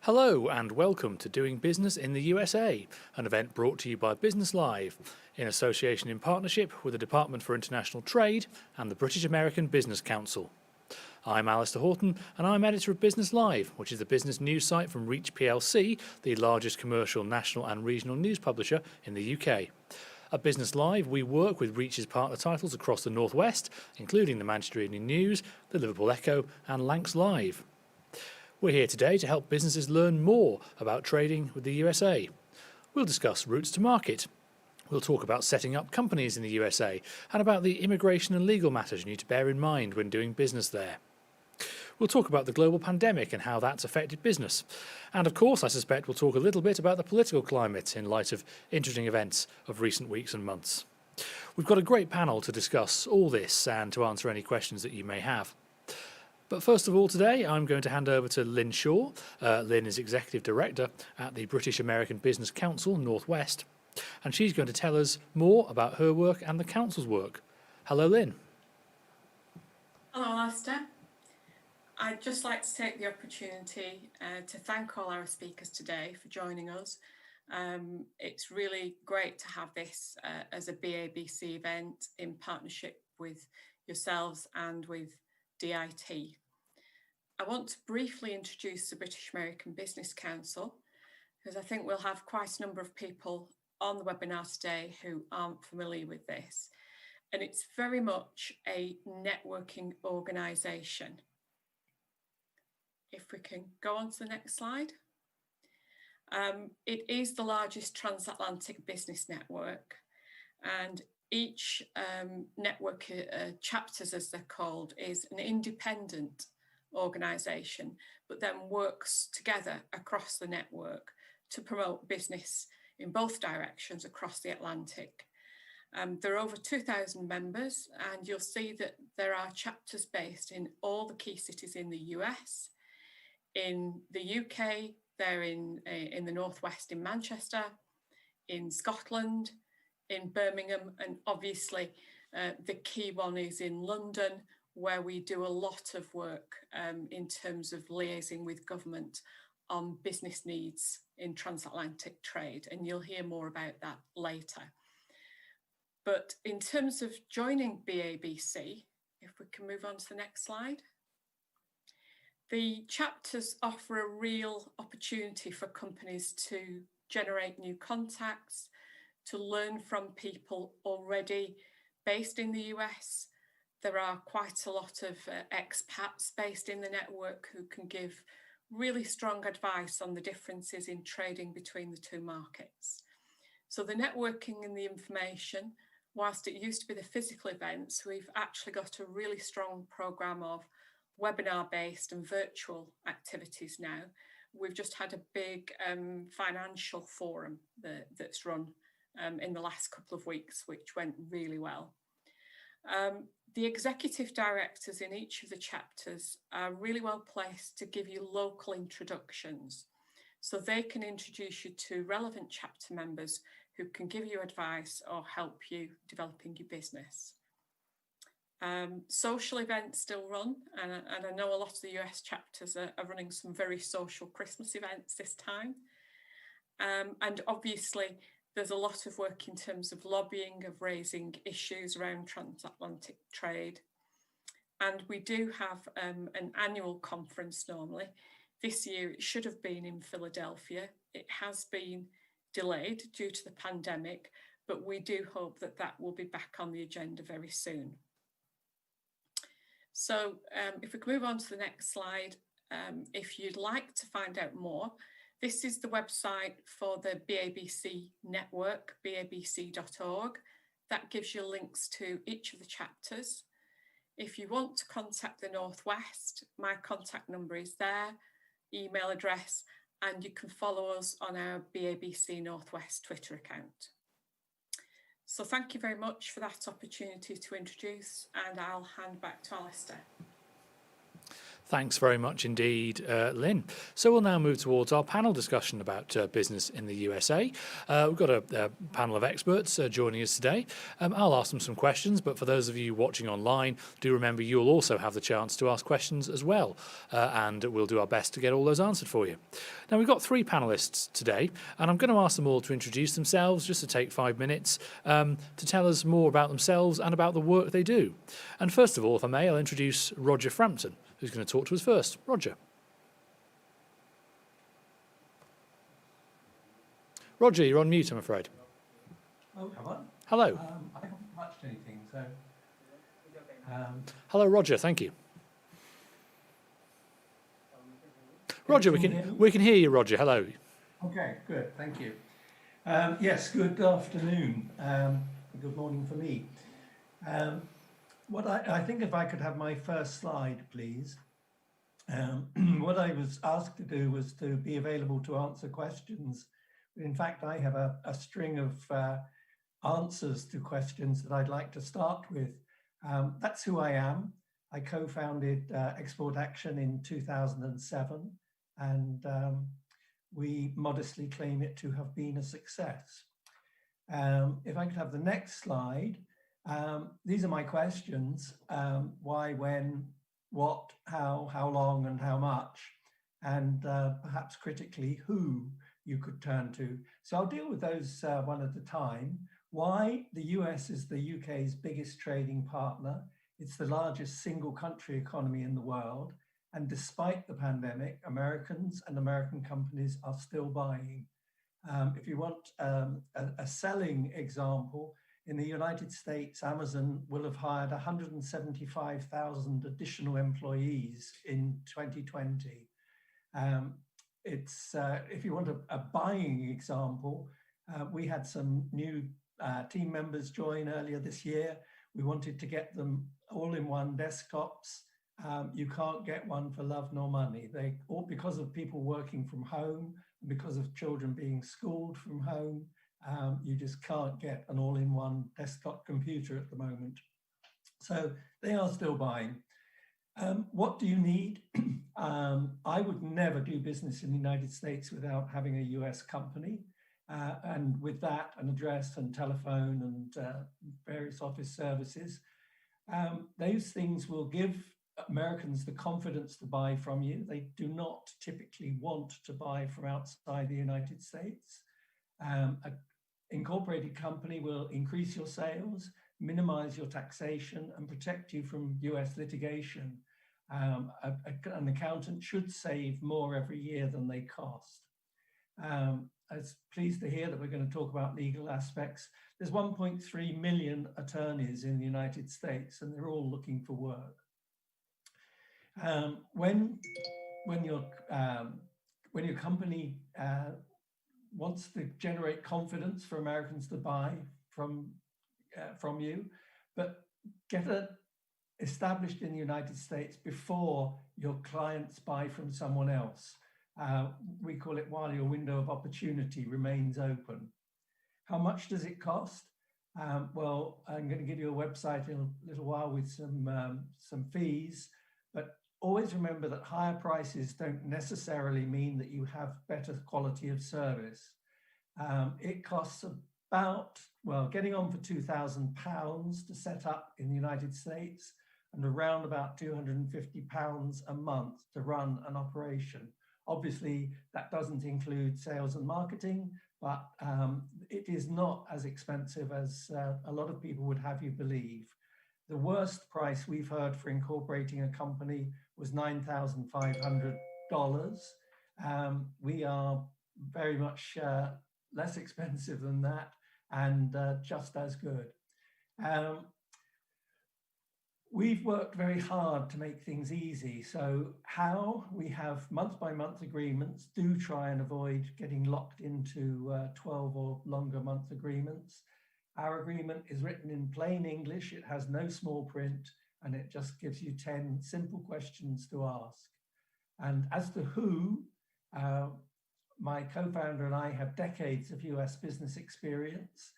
Hello and welcome to Doing Business in the USA, an event brought to you by Business Live, in association in partnership with the Department for International Trade and the British American Business Council. I'm Alistair Horton and I'm editor of Business Live, which is the business news site from Reach plc, the largest commercial national and regional news publisher in the UK. At Business Live, we work with Reach's partner titles across the North West, including the Manchester Evening News, the Liverpool Echo and Lancs Live. We're here today to help businesses learn more about trading with the USA. We'll discuss routes to market. We'll talk about setting up companies in the USA and about the immigration and legal matters you need to bear in mind when doing business there. We'll talk about the global pandemic and how that's affected business. And of course, I suspect we'll talk a little bit about the political climate in light of interesting events of recent weeks and months. We've got a great panel to discuss all this and to answer any questions that you may have. But first of all today, I'm going to hand over to Lynn Shaw. Lynn is Executive Director at the British American Business Council Northwest, and she's going to tell us more about her work and the Council's work. Hello, Lynn. Hello, Alistair. I'd just like to take the opportunity to thank all our speakers today for joining us. It's really great to have this as a BABC event in partnership with yourselves and with DIT. I want to briefly introduce the British American Business Council because I think we'll have quite a number of people on the webinar today who aren't familiar with this. And it's very much a networking organisation. If we can go on to the next slide. It is the largest transatlantic business network, and each network, chapters as they're called, is an independent organisation, but then works together across the network to promote business in both directions across the Atlantic. There are over 2,000 members, and you'll see that there are chapters based in all the key cities in the US. In the UK, they're in the Northwest in Manchester, in Scotland, in Birmingham, and obviously the key one is in London, where we do a lot of work in terms of liaising with government on business needs in transatlantic trade, and you'll hear more about that later. But in terms of joining BABC, if we can move on to the next slide. The chapters offer a real opportunity for companies to generate new contacts, to learn from people already based in the US. There are quite a lot of expats based in the network who can give really strong advice on the differences in trading between the two markets. So the networking and the information, whilst it used to be the physical events, we've actually got a really strong programme of webinar-based and virtual activities now. We've just had a big financial forum that's run in the last couple of weeks, which went really well. The executive directors in each of the chapters are really well placed to give you local introductions. So they can introduce you to relevant chapter members who can give you advice or help you developing your business. Social events still run, and I know a lot of the US chapters are running some very social Christmas events this time. And obviously, there's a lot of work in terms of lobbying, of raising issues around transatlantic trade. And we do have an annual conference normally. This year it should have been in Philadelphia. It has been delayed due to the pandemic, but we do hope that that will be back on the agenda very soon. So if we can move on to the next slide, if you'd like to find out more, this is the website for the BABC network, babc.org. That gives you links to each of the chapters. If you want to contact the Northwest, my contact number is there, email address, and you can follow us on our BABC Northwest Twitter account. So thank you very much for that opportunity to introduce, and I'll hand back to Alistair. Thanks very much indeed, Lynn. So we'll now move towards our panel discussion about business in the USA. We've got a panel of experts joining us today. I'll ask them some questions, but for those of you watching online, do remember you'll also have the chance to ask questions as well, and we'll do our best to get all those answered for you. Now, we've got three panellists today, and I'm going to ask them all to introduce themselves, just to take 5 minutes, to tell us more about themselves and about the work they do. And first of all, if I may, I'll introduce Roger Frampton, who's going to talk to us first. Roger. Roger, you're on mute, I'm afraid. Oh, come on. Hello. I haven't touched anything, so. Hello, Roger. Thank you. Roger, we can hear you, Roger. Hello. Okay, good. Thank you. Yes, good afternoon. Good morning for me. What I think if I could have my first slide, please. What I was asked to do was to be available to answer questions. In fact, I have a string of answers to questions that I'd like to start with. That's who I am. I co-founded Export Action in 2007, and we modestly claim it to have been a success. If I could have the next slide. These are my questions: why, when, what, how long, and how much, and perhaps critically, who you could turn to. So I'll deal with those one at a time. Why? The US is the UK's biggest trading partner. It's the largest single country economy in the world. And despite the pandemic, Americans and American companies are still buying. If you want a selling example, in the United States, Amazon will have hired 175,000 additional employees in 2020. If you want a buying example, we had some new team members join earlier this year. We wanted to get them all-in-one desktops. You can't get one for love nor money. Because of people working from home, because of children being schooled from home, you just can't get an all-in-one desktop computer at the moment. So they are still buying. What do you need? I would never do business in the United States without having a US company. And with that, an address and telephone and various office services. Those things will give Americans the confidence to buy from you. They do not typically want to buy from outside the United States. An incorporated company will increase your sales, minimize your taxation, and protect you from US litigation. An accountant should save more every year than they cost. I was pleased to hear that we're going to talk about legal aspects. There's 1.3 million attorneys in the United States, and they're all looking for work. When your company wants to generate confidence for Americans to buy from you, but get it established in the United States before your clients buy from someone else. We call it while your window of opportunity remains open. How much does it cost? Well, I'm going to give you a website in a little while with some fees, but always remember that higher prices don't necessarily mean that you have better quality of service. It costs about, well, getting on for £2,000 to set up in the United States and around about £250 a month to run an operation. Obviously, that doesn't include sales and marketing, but it is not as expensive as a lot of people would have you believe. The worst price we've heard for incorporating a company was $9,500. We are very much less expensive than that and just as good. We've worked very hard to make things easy. So how? We have month-by-month agreements. Do try and avoid getting locked into 12 or longer month agreements. Our agreement is written in plain English. It has no small print, and it just gives you 10 simple questions to ask. And as to who, my co-founder and I have decades of US business experience.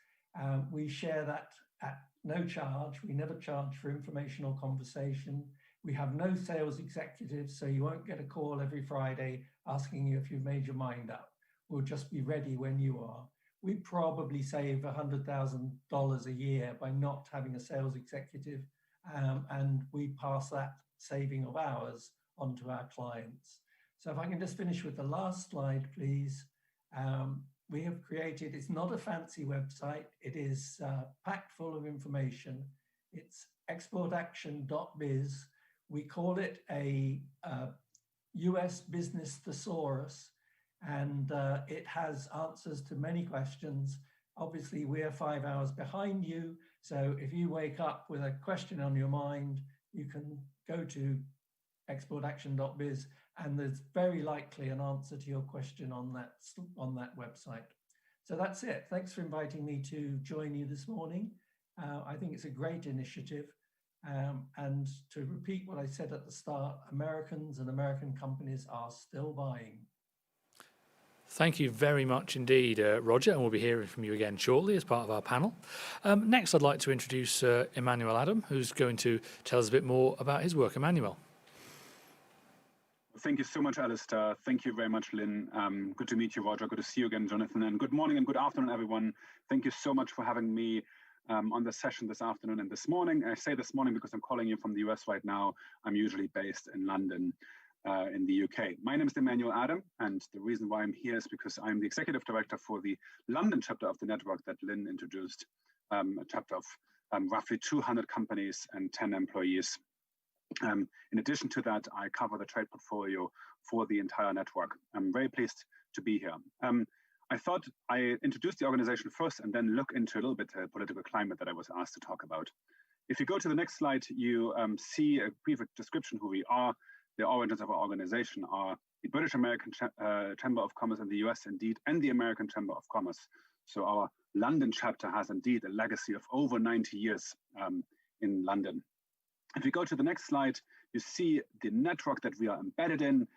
We share that at no charge. We never charge for information or conversation. We have no sales executives, so you won't get a call every Friday asking you if you've made your mind up. We'll just be ready when you are. We probably save $100,000 a year by not having a sales executive, and we pass that saving of hours on to our clients. So if I can just finish with the last slide, please. We have created, it's not a fancy website, it is packed full of information. It's exportaction.biz. We call it a US business thesaurus, and it has answers to many questions. Obviously, we're 5 hours behind you, so if you wake up with a question on your mind, you can go to exportaction.biz, and there's very likely an answer to your question on that website. So that's it. Thanks for inviting me to join you this morning. I think it's a great initiative. And to repeat what I said at the start, Americans and American companies are still buying. Thank you very much indeed, Roger, and we'll be hearing from you again shortly as part of our panel. Next, I'd like to introduce Emmanuel Adam, who's going to tell us a bit more about his work. Emmanuel. Thank you so much, Alistair. Thank you very much, Lynn. Good to meet you, Roger. Good to see you again, Jonathan. And good morning and good afternoon, everyone. Thank you so much for having me on the session this afternoon and this morning. I say this morning because I'm calling you from the US right now. I'm usually based in London, in the UK. My name is Emmanuel Adam, and the reason why I'm here is because I'm the executive director for the London chapter of the network that Lynn introduced, a chapter of roughly 200 companies and 10 employees. In addition to that, I cover the trade portfolio for the entire network. I'm very pleased to be here. I thought I introduced the organization first and then look into a little bit the political climate that I was asked to talk about. If you go to the next slide, you see a brief description who we are. The origins of our organization are the British American Chamber of Commerce in the US, indeed, and the American Chamber of Commerce. So our London chapter has indeed a legacy of over 90 years in London. If you go to the next slide, you see the network that we are embedded in.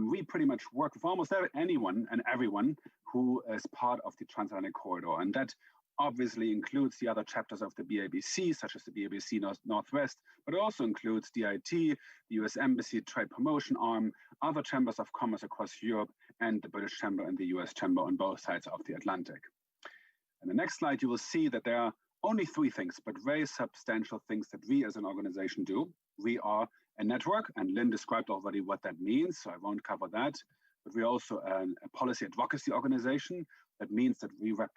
We pretty much work with almost anyone and everyone who is part of the Transatlantic Corridor. And that obviously includes the other chapters of the BABC, such as the BABC Northwest, but it also includes DIT, the US Embassy Trade Promotion Arm, other chambers of commerce across Europe, and the British Chamber and the US Chamber on both sides of the Atlantic. In the next slide, you will see that there are only three things, but very substantial things that we as an organization do. We are a network, and Lynn described already what that means, so I won't cover that. But we're also a policy advocacy organization. That means that we are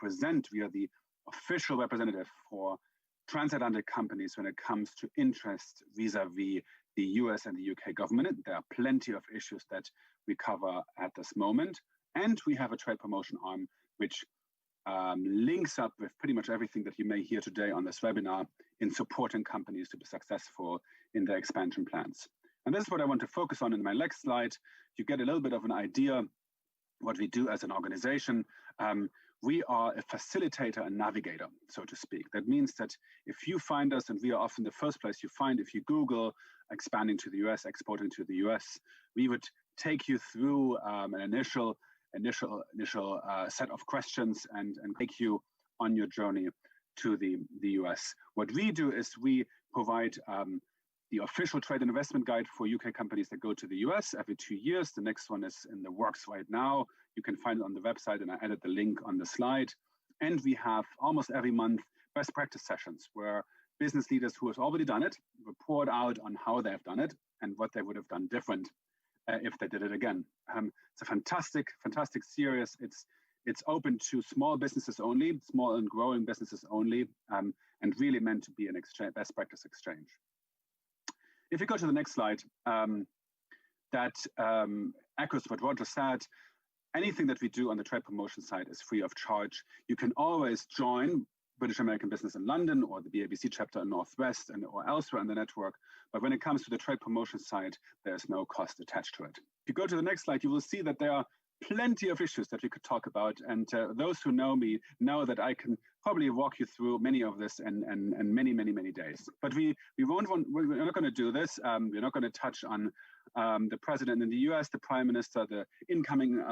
the official representative for transatlantic companies when it comes to interest vis-a-vis the US and the UK government. There are plenty of issues that we cover at this moment. And we have a trade promotion arm, which links up with pretty much everything that you may hear today on this webinar in supporting companies to be successful in their expansion plans. And this is what I want to focus on in my next slide. You get a little bit of an idea what we do as an organization. We are a facilitator and navigator, so to speak. That means that if you find us, and we are often the first place you find if you Google expanding to the US, exporting to the US, we would take you through an initial set of questions and take you on your journey to the US. What we do is we provide the official trade and investment guide for UK companies that go to the US every 2 years. The next one is in the works right now. You can find it on the website, and I added the link on the slide. And we have almost every month best practice sessions where business leaders who have already done it report out on how they've done it and what they would have done different if they did it again. It's a fantastic series. It's open to small businesses only, small and growing businesses only, and really meant to be an best practice exchange. If you go to the next slide, that echoes what Roger said. Anything that we do on the trade promotion side is free of charge. You can always join British American Business in London or the BABC chapter in Northwest or elsewhere in the network. But when it comes to the trade promotion side, there's no cost attached to it. If you go to the next slide, you will see that there are plenty of issues that we could talk about. And those who know me know that I can probably walk you through many of this in many days. But we're not going to do this. We're not going to touch on the president in the US, the prime minister, the incoming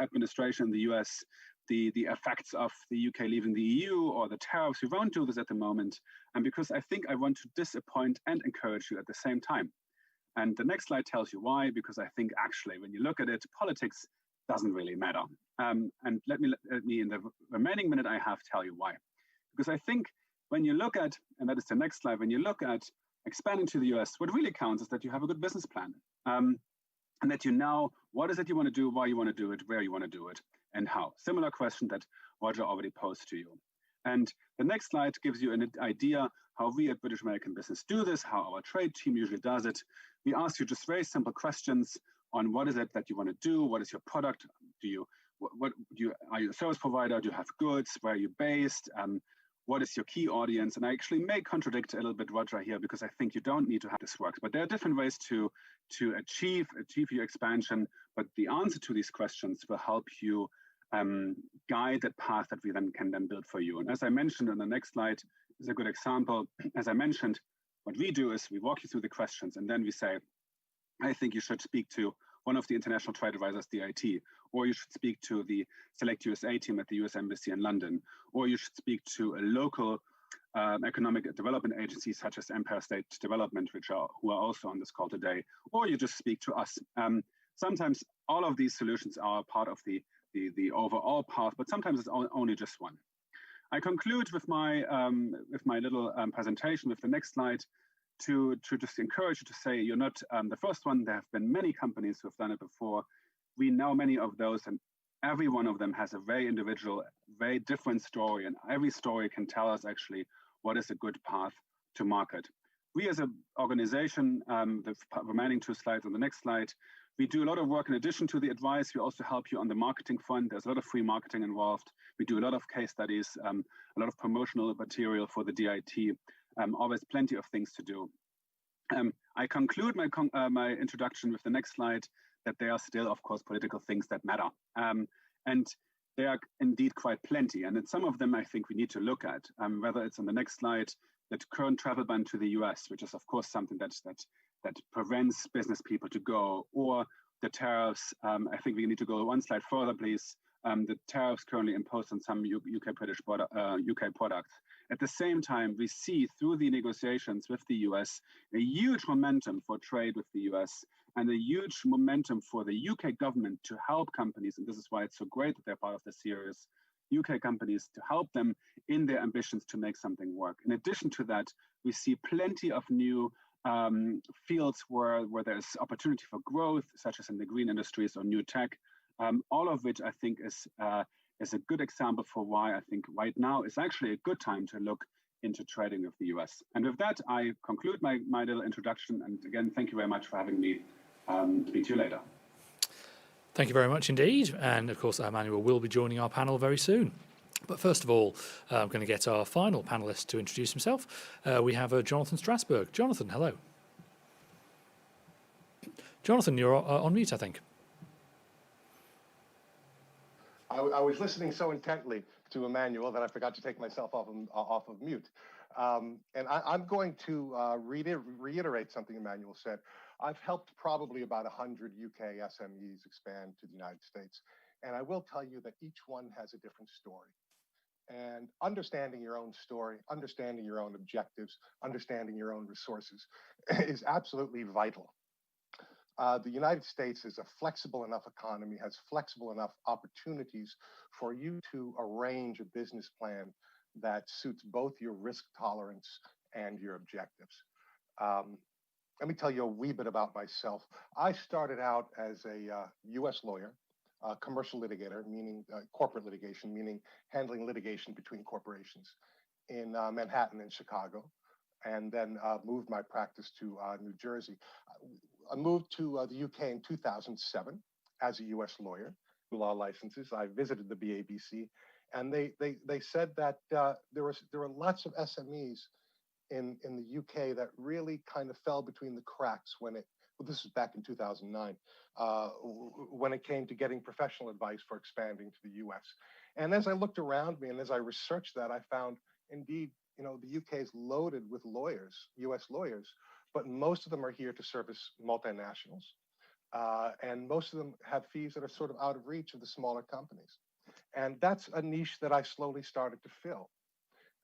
administration in the US, the effects of the UK leaving the EU or the tariffs. We won't do this at the moment, and because I think I want to disappoint and encourage you at the same time. And the next slide tells you why, because I think actually when you look at it, politics doesn't really matter. And let me in the remaining minute I have tell you why. Because I think when you look at, and that is the next slide, when you look at expanding to the US, what really counts is that you have a good business plan. And that you know what is it you want to do, why you want to do it, where you want to do it, and how. Similar question that Roger already posed to you. And the next slide gives you an idea how we at British American Business do this, how our trade team usually does it. We ask you just very simple questions on what is it that you want to do, what is your product, are you a service provider, do you have goods, where are you based, what is your key audience? And I actually may contradict a little bit Roger here because I think you don't need to have this work, but there are different ways to achieve your expansion, but the answer to these questions will help you guide that path that we then can build for you. And as I mentioned on the next slide is a good example. As I mentioned, what we do is we walk you through the questions and then we say, I think you should speak to one of the international trade advisors, DIT, or you should speak to the Select USA team at the US Embassy in London, or you should speak to a local economic development agency such as Empire State Development, who are also on this call today, or you just speak to us. Sometimes all of these solutions are part of the overall path, but sometimes it's only just one. I conclude with my little presentation with the next slide to just encourage you to say you're not the first one. There have been many companies who have done it before. We know many of those, and every one of them has a very individual, very different story, and every story can tell us actually what is a good path to market. We as an organization, the remaining 2 slides on the next slide, we do a lot of work in addition to the advice. We also help you on the marketing front. There's a lot of free marketing involved. We do a lot of case studies, a lot of promotional material for the DIT, always plenty of things to do. I conclude my introduction with the next slide, that there are still, of course, political things that matter. And there are indeed quite plenty. And some of them I think we need to look at, whether it's on the next slide, that current travel ban to the US, which is of course something that prevents business people to go, or the tariffs. I think we need to go one slide further, please. The tariffs currently imposed on some UK products. At the same time, we see through the negotiations with the US a huge momentum for trade with the US and a huge momentum for the UK government to help companies. And this is why it's so great that they're part of this series. UK companies to help them in their ambitions to make something work. In addition to that, we see plenty of new fields where there's opportunity for growth, such as in the green industries or new tech, all of which I think is a good example for why I think right now is actually a good time to look into trading with the US. And with that, I conclude my little introduction. And again, thank you very much for having me. Speak to you later. Thank you very much indeed. And of course, Emmanuel will be joining our panel very soon. But first of all, I'm going to get our final panelist to introduce himself. We have Jonathan Strasberg. Jonathan, hello. Jonathan, you're on mute, I think. I was listening so intently to Emmanuel that I forgot to take myself off of mute. And I'm going to reiterate something Emmanuel said. I've helped probably about 100 UK SMEs expand to the United States. And I will tell you that each one has a different story. And understanding your own story, understanding your own objectives, understanding your own resources is absolutely vital. The United States is a flexible enough economy, has flexible enough opportunities for you to arrange a business plan that suits both your risk tolerance and your objectives. Let me tell you a wee bit about myself. I started out as a US lawyer, commercial litigator, meaning corporate litigation, meaning handling litigation between corporations in Manhattan and Chicago, and then moved my practice to New Jersey. I moved to the UK in 2007 as a US lawyer, law licenses. I visited the BABC, and they said that there were lots of SMEs in the UK that really kind of fell between the cracks this was back in 2009, when it came to getting professional advice for expanding to the US. And as I looked around me and as I researched that, I found indeed, the UK is loaded with lawyers, US lawyers, but most of them are here to service multinationals. And most of them have fees that are sort of out of reach of the smaller companies. And that's a niche that I slowly started to fill.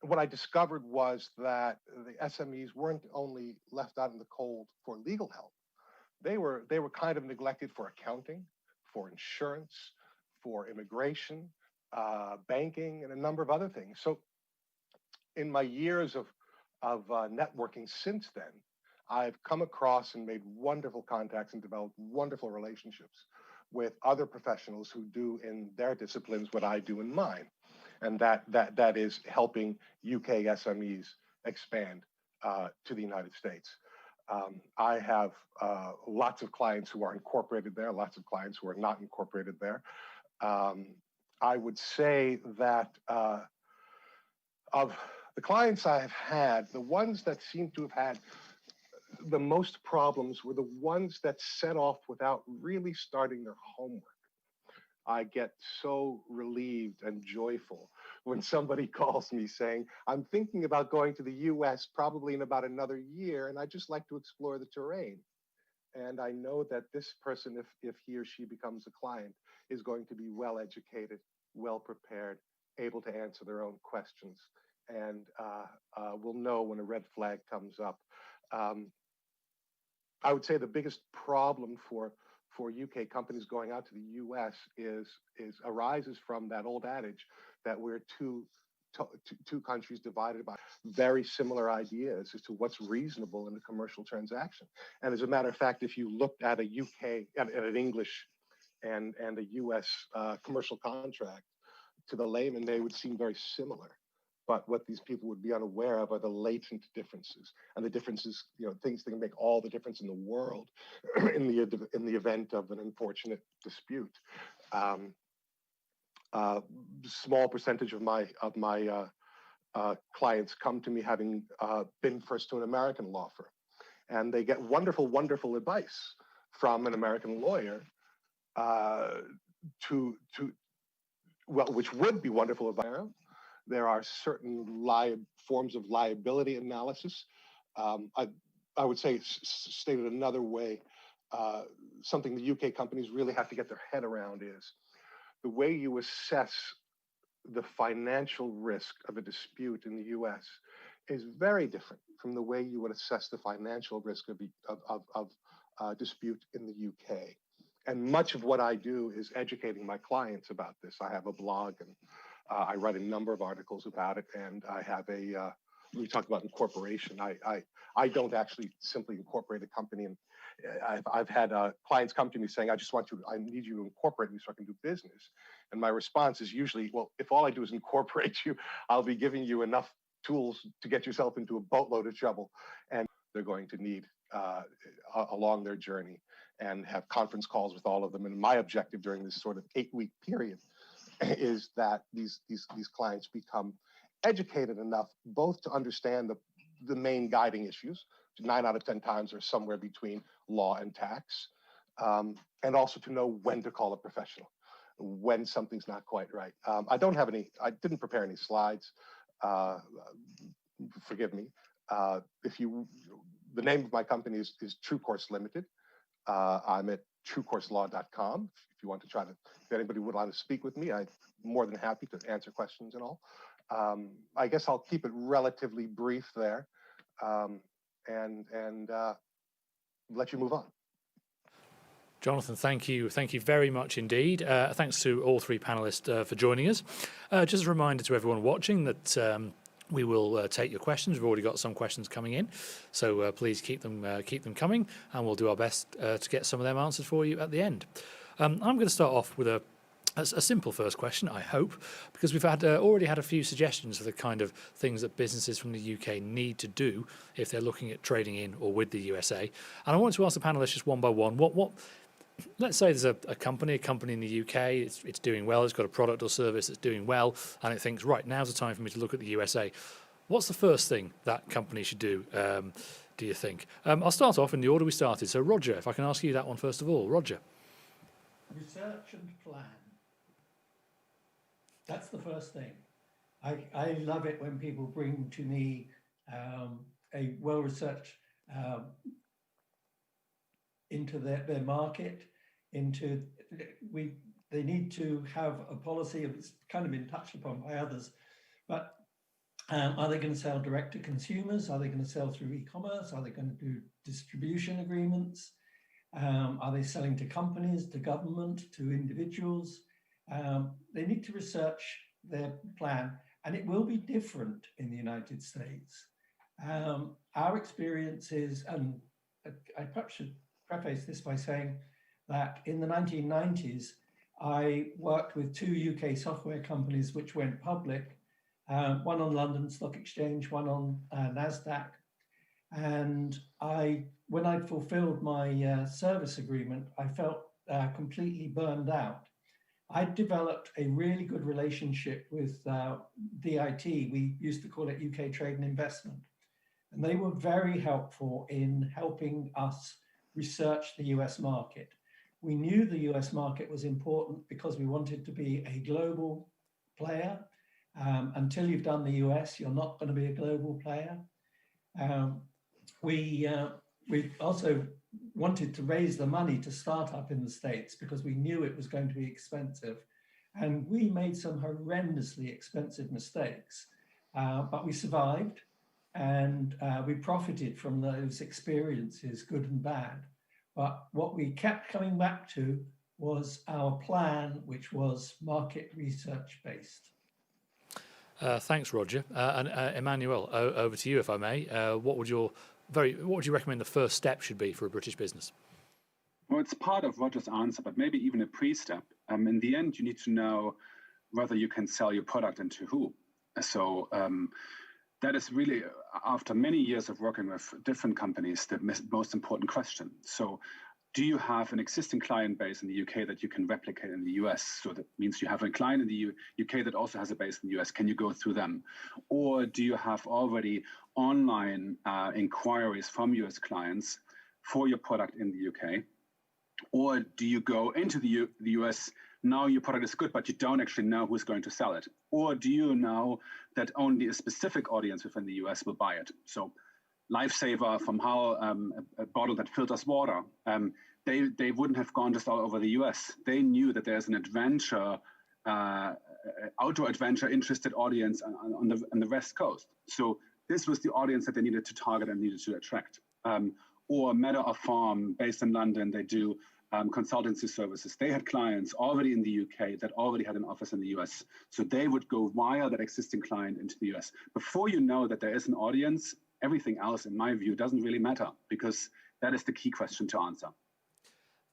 What I discovered was that the SMEs weren't only left out in the cold for legal help. They were kind of neglected for accounting, for insurance, for immigration, banking, and a number of other things. So in my years of networking since then, I've come across and made wonderful contacts and developed wonderful relationships with other professionals who do in their disciplines what I do in mine. And that is helping UK SMEs expand to the United States. I have lots of clients who are incorporated there, lots of clients who are not incorporated there. I would say that of the clients I have had, the ones that seem to have had the most problems were the ones that set off without really starting their homework. I get so relieved and joyful when somebody calls me saying, I'm thinking about going to the US probably in about another year, and I'd just like to explore the terrain. And I know that this person, if he or she becomes a client, is going to be well educated, well prepared, able to answer their own questions, and will know when a red flag comes up. I would say the biggest problem for UK companies going out to the US arises from that old adage that we're two countries divided by very similar ideas as to what's reasonable in a commercial transaction. And as a matter of fact, if you looked at a UK, at an English and a US commercial contract, to the layman, they would seem very similar. But what these people would be unaware of are the latent differences, and the differences, things that can make all the difference in the world in the event of an unfortunate dispute. Small percentage of my clients come to me having been first to an American law firm, and they get wonderful, wonderful advice from an American lawyer which would be wonderful advice. There are certain forms of liability analysis. I would say, stated another way, something the UK companies really have to get their head around is the way you assess the financial risk of a dispute in the US is very different from the way you would assess the financial risk of a dispute in the UK. And much of what I do is educating my clients about this. I have a blog, and I write a number of articles about it, and I have we talk about incorporation. I don't actually simply incorporate a company, and I've had clients come to me saying, I need you to incorporate me so I can do business. And my response is usually, well, if all I do is incorporate you, I'll be giving you enough tools to get yourself into a boatload of trouble. And they're going to need along their journey, and have conference calls with all of them. And my objective during this sort of 8-week period is that these clients become educated enough both to understand the main guiding issues, 9 out of 10 times are somewhere between law and tax, and also to know when to call a professional, when something's not quite right. I didn't prepare any slides, forgive me. The name of my company is True Course Limited. I'm at truecourselaw.com. If anybody would like to speak with me, I'm more than happy to answer questions and all. I guess I'll keep it relatively brief there, and let you move on. Jonathan, thank you very much indeed. Thanks to all three panelists for joining us. Just a reminder to everyone watching that we will take your questions. We've already got some questions coming in, so please keep them coming, and we'll do our best to get some of them answered for you at the end. I'm going to start off with a simple first question, I hope, because we've already had a few suggestions for the kind of things that businesses from the UK need to do if they're looking at trading in or with the USA. And I want to ask the panelists just one by one, let's say there's a company in the UK, it's doing well, it's got a product or service that's doing well, and it thinks, right, now's the time for me to look at the USA. What's the first thing that company should do, do you think? I'll start off in the order we started. So Roger, if I can ask you that one first of all. Roger. Research and plan. That's the first thing. I love it when people bring to me a well-researched into their market, they need to have a policy, it's kind of been touched upon by others, but are they going to sell direct to consumers? Are they going to sell through e-commerce? Are they going to do distribution agreements? Are they selling to companies, to government, to individuals? They need to research their plan, and it will be different in the United States. Our experience is, and I perhaps should preface this by saying that in the 1990s, I worked with 2 UK software companies which went public, one on London Stock Exchange, one on NASDAQ. And when I'd fulfilled my service agreement, I felt completely burned out. I'd developed a really good relationship with DIT. We used to call it UK Trade and Investment. And they were very helpful in helping us research the US market. We knew the US market was important because we wanted to be a global player. Until you've done the US, you're not going to be a global player. We also wanted to raise the money to start up in the States because we knew it was going to be expensive. And we made some horrendously expensive mistakes, but we survived and we profited from those experiences, good and bad. But what we kept coming back to was our plan, which was market research based. Thanks, Roger. And Emmanuel, over to you, if I may. What would you recommend the first step should be for a British business? Well, it's part of Roger's answer, but maybe even a pre-step. In the end, you need to know whether you can sell your product and to who. So that is really, after many years of working with different companies, the most important question. So do you have an existing client base in the UK that you can replicate in the US? So that means you have a client in the UK that also has a base in the US. Can you go through them? Or do you have already online inquiries from US clients for your product in the UK? Or do you go into the US, now your product is good, but you don't actually know who's going to sell it? Or do you know that only a specific audience within the US will buy it? So Lifesaver from how a bottle that filters water, they wouldn't have gone just all over the US. They knew that there's an adventure, outdoor adventure interested audience on the West Coast. So this was the audience that they needed to target and needed to attract. Or Matter of Farm, based in London, they do consultancy services. They had clients already in the UK that already had an office in the US. So they would go via that existing client into the US. Before you know that there is an audience, everything else, in my view, doesn't really matter, because that is the key question to answer.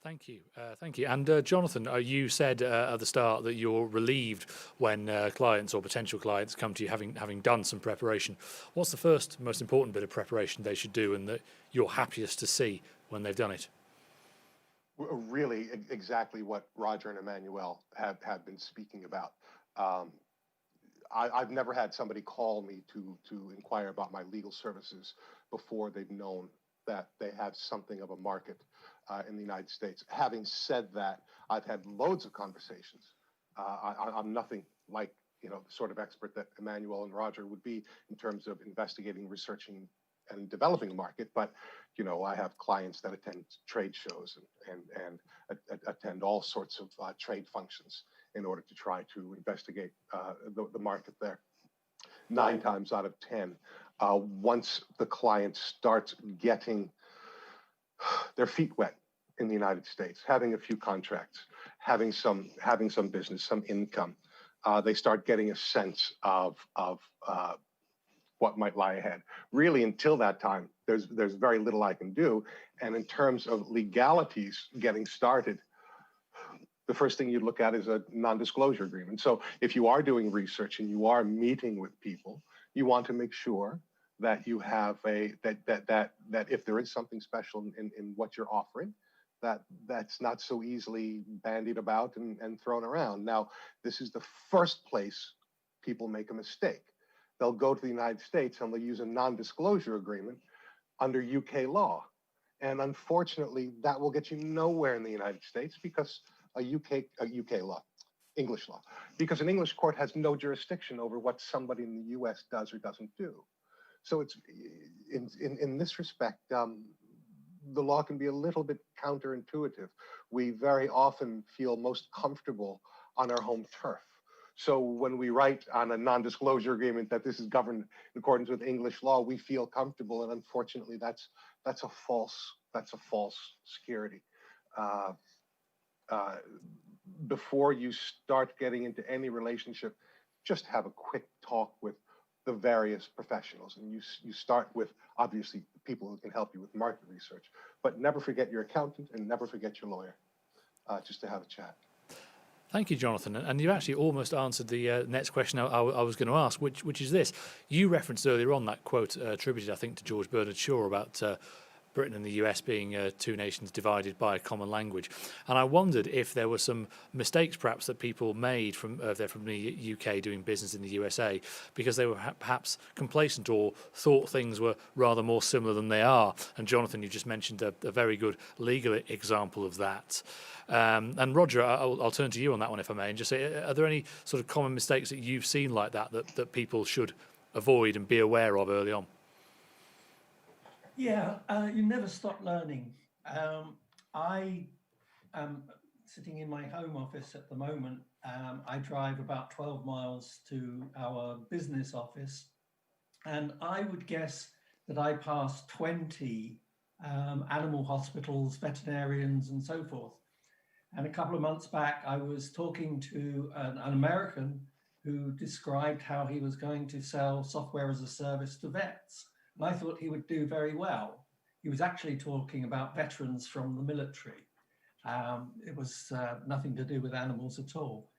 Thank you. Thank you. And Jonathan, you said at the start that you're relieved when clients or potential clients come to you having done some preparation. What's the first most important bit of preparation they should do and that you're happiest to see when they've done it? Really, exactly what Roger and Emmanuel have been speaking about. I've never had somebody call me to inquire about my legal services before they've known that they have something of a market in the United States. Having said that, I've had loads of conversations. I'm nothing like the sort of expert that Emmanuel and Roger would be in terms of investigating, researching, and developing a market. But I have clients that attend trade shows and attend all sorts of trade functions in order to try to investigate the market there. 9 times out of 10, once the client starts getting their feet wet in the United States, having a few contracts, having some business, some income, they start getting a sense of what might lie ahead. Really, until that time, there's very little I can do. And in terms of legalities getting started, the first thing you look at is a non-disclosure agreement. So if you are doing research and you are meeting with people, you want to make sure that you have that if there is something special in what you're offering, that's not so easily bandied about and thrown around. Now, this is the first place people make a mistake. They'll go to the United States and they'll use a non-disclosure agreement under UK law. And unfortunately, that will get you nowhere in the United States because UK law, English law, because an English court has no jurisdiction over what somebody in the US does or doesn't do. So it's in this respect, the law can be a little bit counterintuitive. We very often feel most comfortable on our home turf. So when we write on a non-disclosure agreement that this is governed in accordance with English law, we feel comfortable, and unfortunately, that's a false security. Before you start getting into any relationship, just have a quick talk with the various professionals, and you start with obviously people who can help you with market research, but never forget your accountant and never forget your lawyer, just to have a chat. Thank you, Jonathan. And you actually almost answered the next question I was going to ask, which is this. You referenced earlier on that quote attributed, I think, to George Bernard Shaw about Britain and the US being two nations divided by a common language. And I wondered if there were some mistakes perhaps that people made from they're from the UK doing business in the USA because they were perhaps complacent or thought things were rather more similar than they are. And Jonathan, you just mentioned a very good legal example of that. And Roger, I'll turn to you on that one if I may, and just say, are there any sort of common mistakes that you've seen like that people should avoid and be aware of early on? Yeah, you never stop learning. I am sitting in my home office at the moment. I drive about 12 miles to our business office, and I would guess that I pass 20 animal hospitals, veterinarians, and so forth. And a couple of months back, I was talking to an American who described how he was going to sell software as a service to vets. And I thought he would do very well. He was actually talking about veterans from the military. It was nothing to do with animals at all.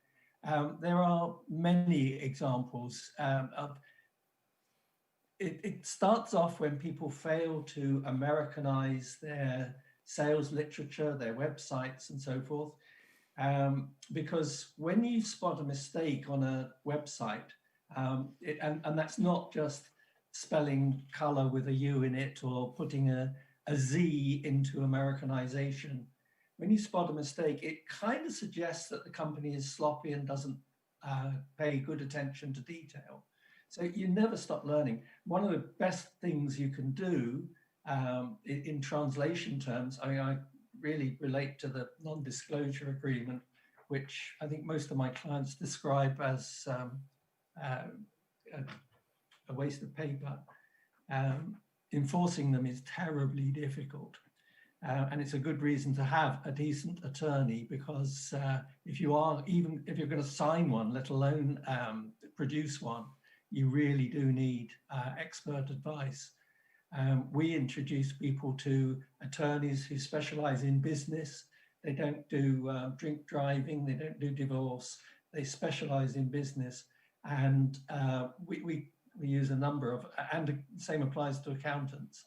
There are many examples of it starts off when people fail to Americanize their sales literature, their websites, and so forth. Because when you spot a mistake on a website, and that's not just spelling color with a U in it or putting a Z into Americanization. When you spot a mistake, it kind of suggests that the company is sloppy and doesn't pay good attention to detail. So you never stop learning. One of the best things you can do in translation terms, I really relate to the non-disclosure agreement, which I think most of my clients describe as a waste of paper. Enforcing them is terribly difficult. And it's a good reason to have a decent attorney, because if you're going to sign one, let alone produce one, you really do need expert advice. We introduce people to attorneys who specialize in business. They don't do drink driving, they don't do divorce, they specialize in business. And we use a number of, and the same applies to accountants.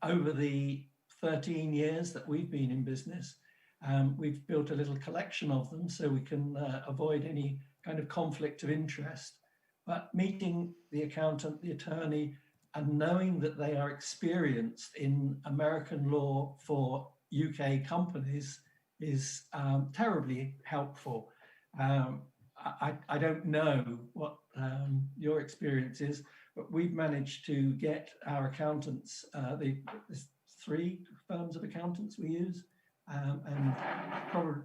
Over the 13 years that we've been in business, we've built a little collection of them so we can avoid any kind of conflict of interest. But meeting the accountant, the attorney, and knowing that they are experienced in American law for UK companies is terribly helpful. I don't know what your experience is, but we've managed to get our accountants, there's 3 firms of accountants we use, and probably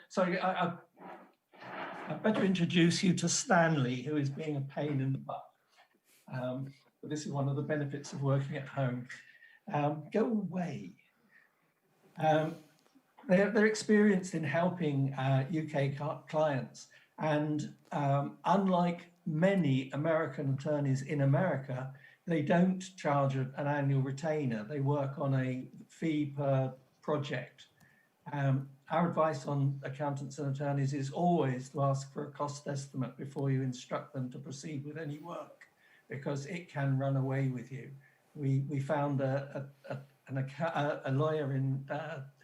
sorry, I'd better introduce you to Stanley, who is being a pain in the butt. But this is one of the benefits of working at home. Go away. They're experienced in helping UK clients, and unlike many American attorneys in America, they don't charge an annual retainer. They work on a fee per project. Our advice on accountants and attorneys is always to ask for a cost estimate before you instruct them to proceed with any work, because it can run away with you. We found a lawyer in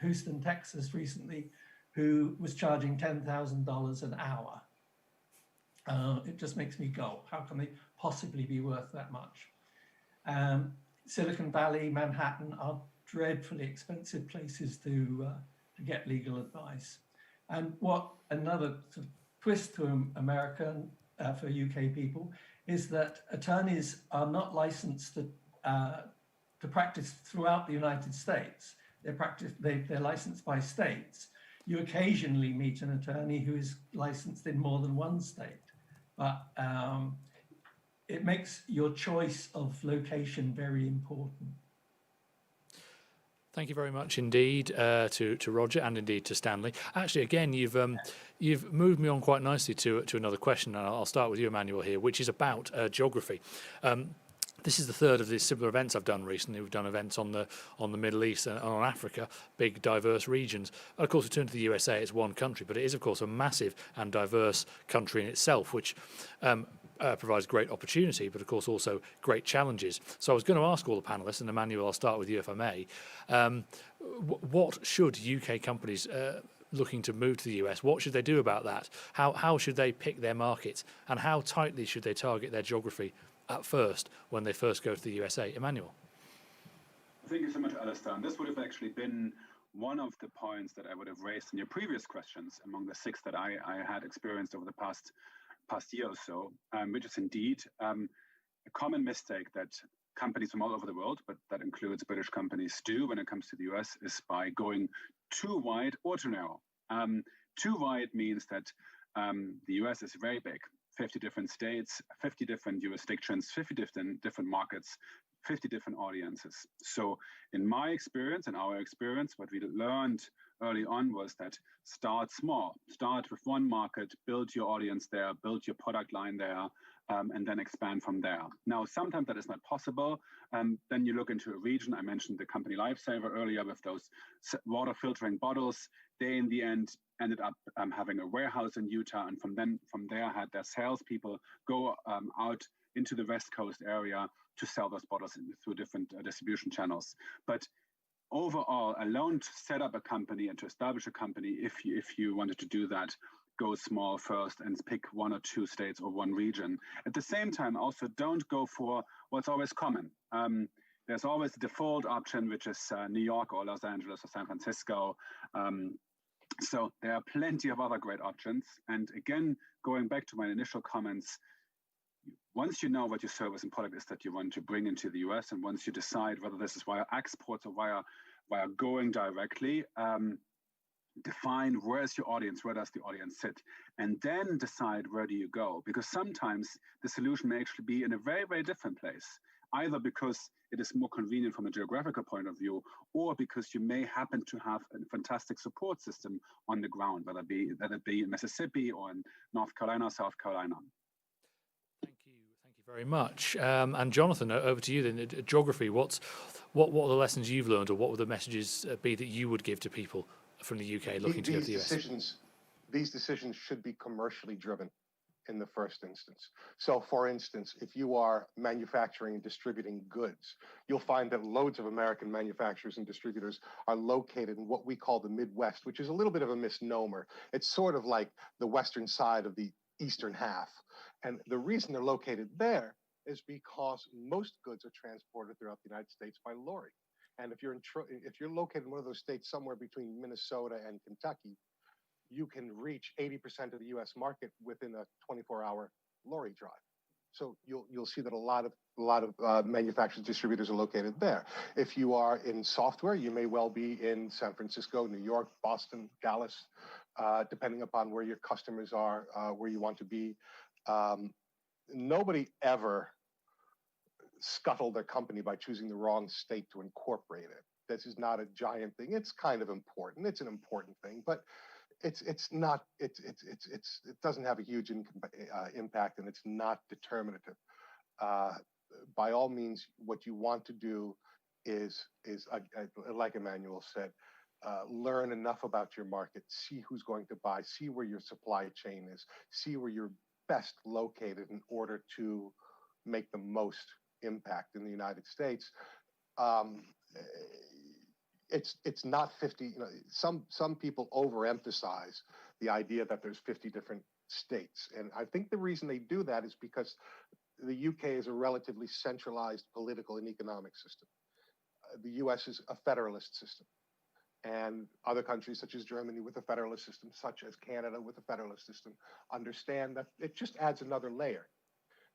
Houston, Texas recently, who was charging $10,000 an hour. It just makes me go, how can they possibly be worth that much? Silicon Valley, Manhattan are dreadfully expensive places to get legal advice. And what another sort of twist to America for UK people is that attorneys are not licensed to to practice throughout the United States. They're licensed by states. You occasionally meet an attorney who is licensed in more than one state, but it makes your choice of location very important. Thank you very much indeed to Roger and indeed to Stanley. Actually, again, you've moved me on quite nicely to another question, and I'll start with you, Emmanuel, here, which is about geography. This is the third of these similar events I've done recently. We've done events on the Middle East and on Africa, big diverse regions. And of course, we turn to the USA. It's one country, but it is of course a massive and diverse country in itself, which provides great opportunity, but of course also great challenges. So I was going to ask all the panelists, and Emmanuel, I'll start with you if I may. What should UK companies looking to move to the US, what should they do about that? How should they pick their markets, and how tightly should they target their geography at first when they first go to the USA? Emmanuel. Thank you so much, Alistair. And this would have actually been one of the points that I would have raised in your previous questions among the 6 that I had experienced over the past year or so, which is indeed a common mistake that companies from all over the world, but that includes British companies, do when it comes to the US, is by going too wide or too narrow. Too wide means that the US is very big, 50 different states, 50 different jurisdictions, 50 different markets, 50 different audiences. So in my experience, in our experience, what we learned early on was that start small, start with one market, build your audience there, build your product line there, and then expand from there. Now, sometimes that is not possible. Then you look into a region. I mentioned the company Lifesaver earlier with those water filtering bottles. They, in the end, ended up having a warehouse in Utah, and from there had their salespeople go out into the West Coast area to sell those bottles through different distribution channels. But overall, alone to set up a company and to establish a company, if you wanted to do that, go small first and pick 1 or 2 states or one region. At the same time, also don't go for what's always common. There's always the default option, which is New York or Los Angeles or San Francisco. So there are plenty of other great options. And again, going back to my initial comments, once you know what your service and product is that you want to bring into the US, and once you decide whether this is via exports or via going directly, define where's your audience, where does the audience sit, and then decide where do you go. Because sometimes the solution may actually be in a very, very different place, either because it is more convenient from a geographical point of view, or because you may happen to have a fantastic support system on the ground, whether it be in Mississippi or in North Carolina, South Carolina. Thank you very much. And Jonathan, over to you then. Geography, what are the lessons you've learned, or what would the messages be that you would give to people from the UK looking to go to the US? These decisions should be commercially driven in the first instance. So for instance, if you are manufacturing and distributing goods, you'll find that loads of American manufacturers and distributors are located in what we call the Midwest, which is a little bit of a misnomer. It's sort of like the western side of the eastern half. And the reason they're located there is because most goods are transported throughout the United States by lorry. And if you're located in one of those states somewhere between Minnesota and Kentucky, you can reach 80% of the U.S. market within a 24-hour lorry drive. So you'll see that a lot of manufacturers, distributors are located there. If you are in software, you may well be in San Francisco, New York, Boston, Dallas, depending upon where your customers are, where you want to be. Nobody ever scuttled their company by choosing the wrong state to incorporate it. This is not a giant thing. It's kind of important. It's an important thing, but it doesn't have a huge impact, and it's not determinative. By all means, what you want to do is like Emmanuel said, learn enough about your market, see who's going to buy, see where your supply chain is, see where you're best located in order to make the most impact in the United States. It's not 50. You know, some people overemphasize the idea that there's 50 different states, and I think the reason they do that is because the UK is a relatively centralized political and economic system. The US is a federalist system, and other countries such as Germany with a federalist system, such as Canada with a federalist system, understand that it just adds another layer.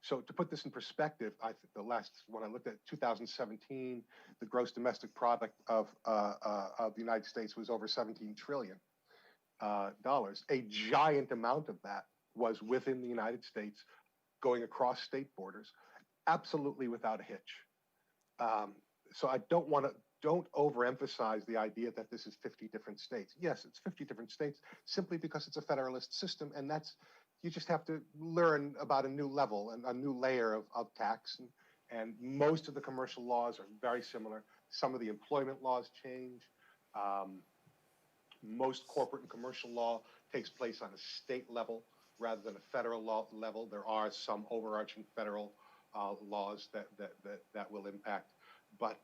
So to put this in perspective, I think the last when I looked at 2017, the gross domestic product of the United States was over $17 trillion. A giant amount of that was within the United States, going across state borders, absolutely without a hitch. So I don't overemphasize the idea that this is 50 different states. Yes, it's 50 different states simply because it's a federalist system, and you just have to learn about a new level and a new layer of tax. And most of the commercial laws are very similar. Some of the employment laws change. Most corporate and commercial law takes place on a state level rather than a federal law level. There are some overarching federal laws that will impact, but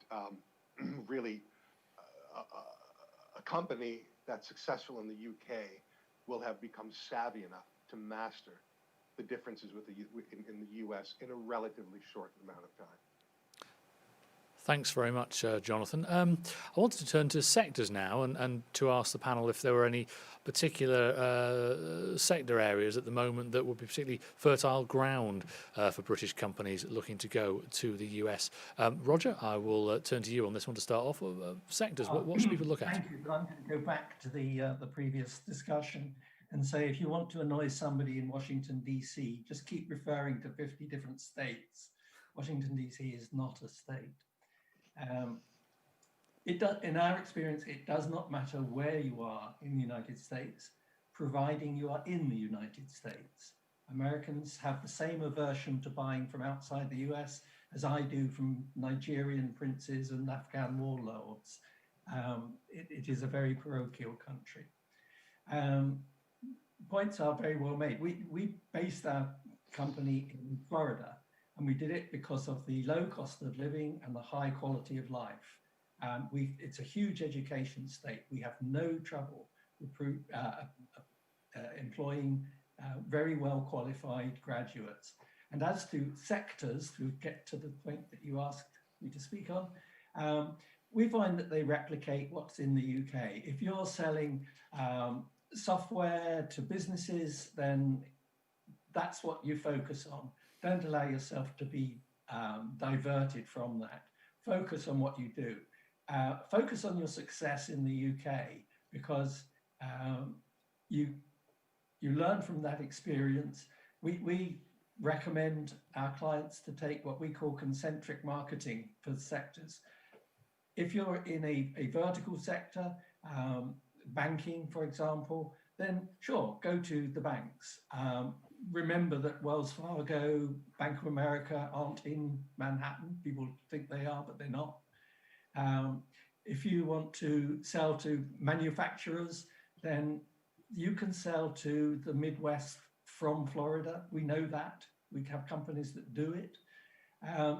really, a company that's successful in the UK will have become savvy enough to master the differences in the US in a relatively short amount of time. Thanks very much, Jonathan. I wanted to turn to sectors now and to ask the panel if there were any particular sector areas at the moment that would be particularly fertile ground for British companies looking to go to the US. Roger, I will turn to you on this one to start off. Sectors, what should people look at? Thank you. I'm going to go back to the previous discussion and say, if you want to annoy somebody in Washington, D.C., just keep referring to 50 different states. Washington, D.C. is not a state. In our experience, it does not matter where you are in the United States, providing you are in the United States. Americans have the same aversion to buying from outside the US as I do from Nigerian princes and Afghan warlords. It is a very parochial country. Points are very well made. We based our company in Florida, and we did it because of the low cost of living and the high quality of life. It's a huge education state. We have no trouble employing very well qualified graduates. And as to sectors, to get to the point that you asked me to speak on, we find that they replicate what's in the UK. If you're selling software to businesses, then that's what you focus on. Don't allow yourself to be diverted from that. Focus on what you do. Focus on your success in the UK, because you learn from that experience. We recommend our clients to take what we call concentric marketing for the sectors. If you're in a vertical sector, banking, for example, then sure, go to the banks. Remember that Wells Fargo, Bank of America aren't in Manhattan. People think they are, but they're not. If you want to sell to manufacturers, then you can sell to the Midwest from Florida. We know that. We have companies that do it.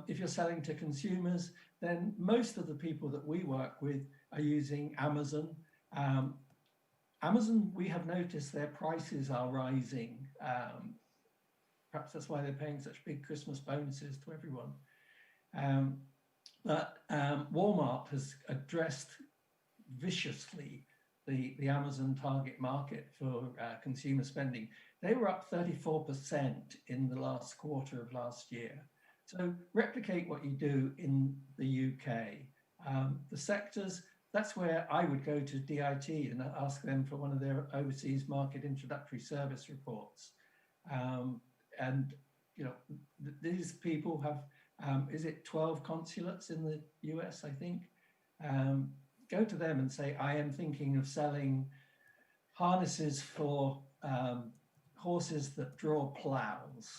If you're selling to consumers, then most of the people that we work with are using Amazon. Amazon, we have noticed their prices are rising. Perhaps that's why they're paying such big Christmas bonuses to everyone. But Walmart has addressed viciously the Amazon target market for consumer spending. They were up 34% in the last quarter of last year. So replicate what you do in the UK. The sectors, that's where I would go to DIT and ask them for one of their overseas market introductory service reports. And you know, these people have, is it 12 consulates in the US, I think? Go to them and say, I am thinking of selling harnesses for horses that draw plows.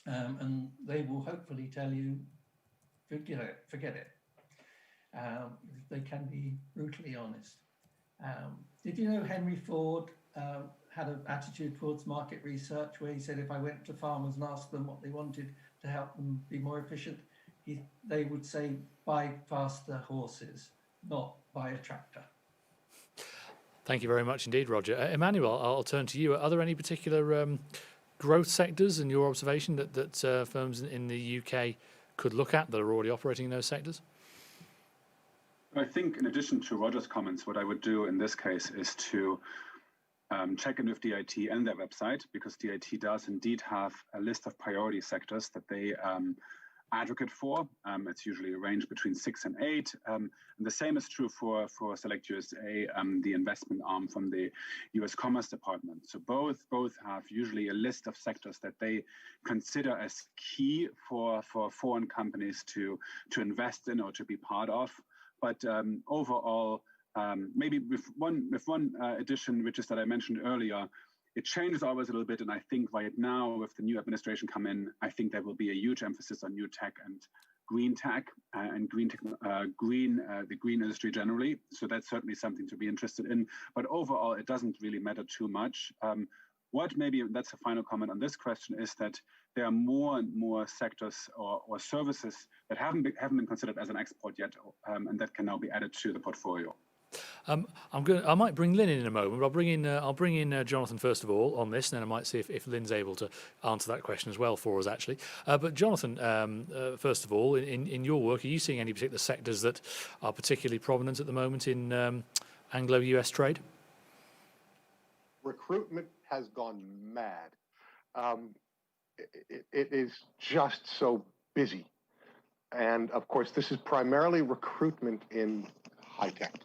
And they will hopefully tell you, forget it. They can be brutally honest. Did you know Henry Ford had an attitude towards market research where he said, if I went to farmers and asked them what they wanted to help them be more efficient, they would say, buy faster horses, not buy a tractor. Thank you very much indeed, Roger. Emmanuel, I'll turn to you. Are there any particular growth sectors in your observation that firms in the UK could look at that are already operating in those sectors? I think in addition to Roger's comments, what I would do in this case is to check in with DIT and their website, because DIT does indeed have a list of priority sectors that they advocate for. It's usually a range between 6 and 8. And the same is true for Select USA, the investment arm from the US Commerce Department. So both have usually a list of sectors that they consider as key for foreign companies to invest in or to be part of. But overall, maybe with one addition, which is that I mentioned earlier, it changes always a little bit. And I think right now, with the new administration come in, I think there will be a huge emphasis on new tech and green tech and the green industry generally. So that's certainly something to be interested in. But overall, it doesn't really matter too much. What maybe, that's a final comment on this question, is that there are more and more sectors or services that haven't been considered as an export yet, and that can now be added to the portfolio. I might bring Lynn in a moment, but I'll bring in Jonathan first of all on this, and then I might see if Lynn's able to answer that question as well for us, actually. But Jonathan, first of all, in your work, are you seeing any particular sectors that are particularly prominent at the moment in Anglo-US trade? Recruitment has gone mad. It is just so busy. And of course, this is primarily recruitment in high tech.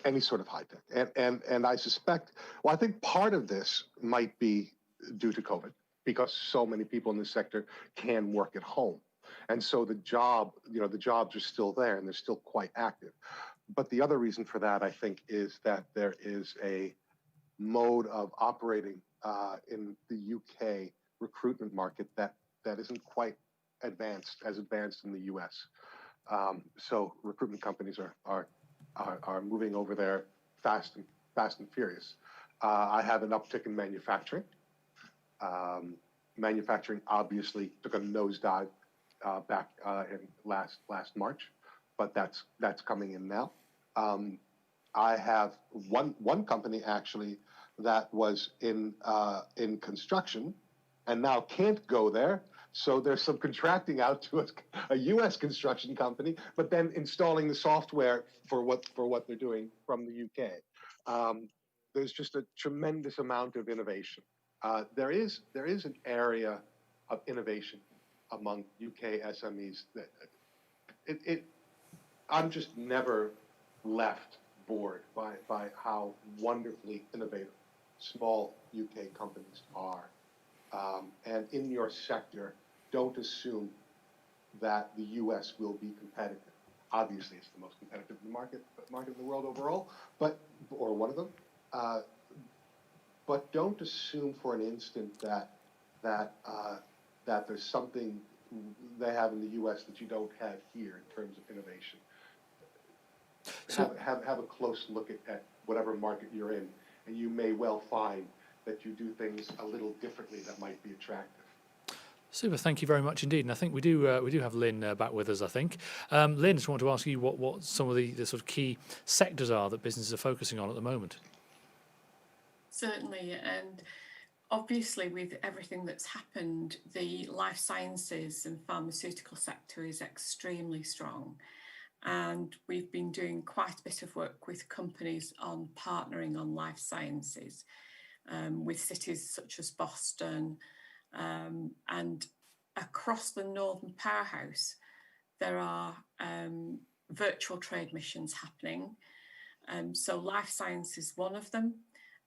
Any sort of high tech. And I suspect, well, I think part of this might be due to COVID, because so many people in this sector can work at home. And so the jobs are still there and they're still quite active. But the other reason for that, I think, is that there is a mode of operating in the UK recruitment market that isn't quite as advanced in the US. So recruitment companies are moving over there fast and furious. I have an uptick in manufacturing. Manufacturing obviously took a nosedive back in last March, but that's coming in now. I have one company actually that was in construction and now can't go there. So they're subcontracting out to a U.S. construction company, but then installing the software for what they're doing from the UK. There's just a tremendous amount of innovation. There is an area of innovation among UK SMEs that I'm just never left bored by how wonderfully innovative small UK companies are. And in your sector, don't assume that the U.S. will be competitive. Obviously, it's the most competitive market in the world overall, or one of them. But don't assume for an instant that there's something they have in the U.S. that you don't have here in terms of innovation. Have a close look at whatever market you're in, and you may well find that you do things a little differently that might be attractive. Super, thank you very much indeed. And I think we do have Lynn back with us, I think. Lynn, I just want to ask you what some of the sort of key sectors are that businesses are focusing on at the moment. Certainly, and obviously with everything that's happened, the life sciences and pharmaceutical sector is extremely strong. And we've been doing quite a bit of work with companies on partnering on life sciences with cities such as Boston, and across the Northern Powerhouse, there are virtual trade missions happening. So life science is one of them.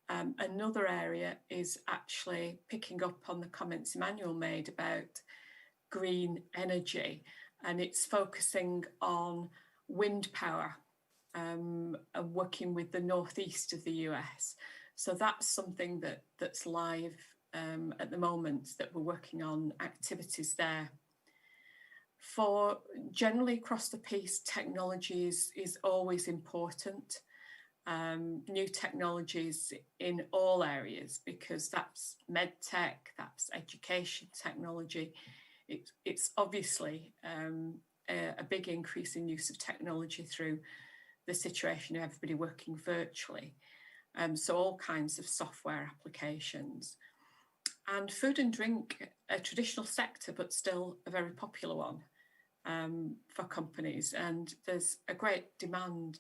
Another area is actually picking up on the comments Emmanuel made about green energy, and it's focusing on wind power and working with the northeast of the US. So that's something that's live at the moment, that we're working on activities there. For generally across the piece, technology is always important. New technologies in all areas, because that's med tech, that's education technology. It's obviously a big increase in use of technology through the situation of everybody working virtually. So all kinds of software applications. And food and drink, a traditional sector, but still a very popular one for companies. And there's a great demand,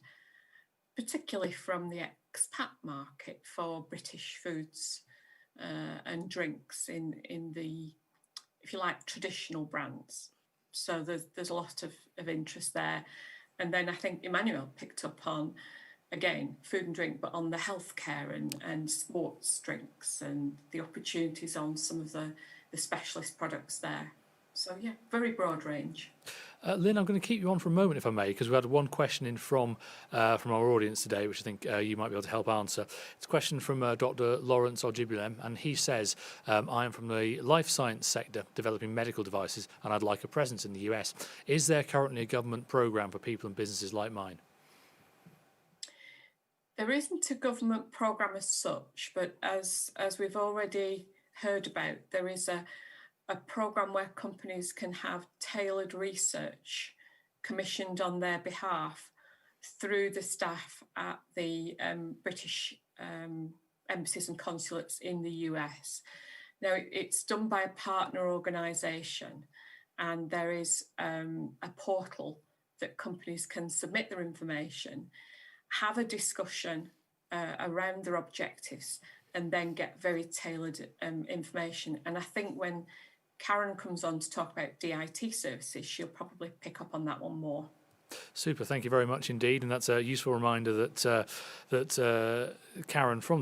particularly from the expat market for British foods and drinks in the, if you like, traditional brands. So there's a lot of interest there. And then I think Emmanuel picked up on, again, food and drink, but on the healthcare and sports drinks and the opportunities on some of the specialist products there. So yeah, very broad range. Lynn, I'm going to keep you on for a moment, if I may, because we had one question in from our audience today, which I think you might be able to help answer. It's a question from Dr. Lawrence Ojibulem, and he says, I am from the life science sector developing medical devices, and I'd like a presence in the US. Is there currently a government programme for people and businesses like mine? There isn't a government programme as such, but as we've already heard about, there is a programme where companies can have tailored research commissioned on their behalf through the staff at the British embassies and consulates in the US. Now, it's done by a partner organisation, and there is a portal that companies can submit their information, have a discussion around their objectives, and then get very tailored information. And I think when Karen comes on to talk about DIT services, she'll probably pick up on that one more. Super, thank you very much indeed, and that's a useful reminder that Karen Holden from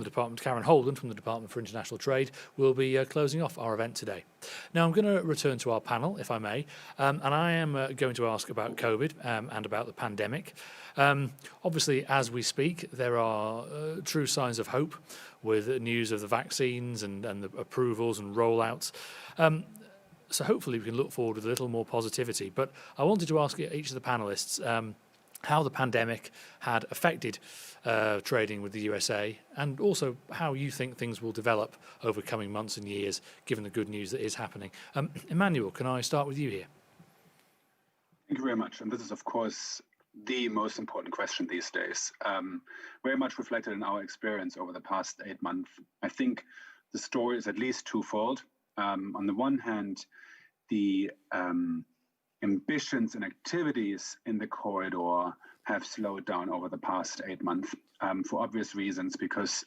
the Department for International Trade will be closing off our event today. Now I'm going to return to our panel, if I may, and I am going to ask about COVID and about the pandemic. Obviously, as we speak, there are true signs of hope with news of the vaccines and the approvals and rollouts. So hopefully we can look forward with a little more positivity. But I wanted to ask each of the panelists how the pandemic had affected trading with the USA, and also how you think things will develop over coming months and years, given the good news that is happening. Emmanuel, can I start with you here? Thank you very much. And this is, of course, the most important question these days, very much reflected in our experience over the past 8 months. I think the story is at least twofold. On the one hand, the ambitions and activities in the corridor have slowed down over the past 8 months for obvious reasons, because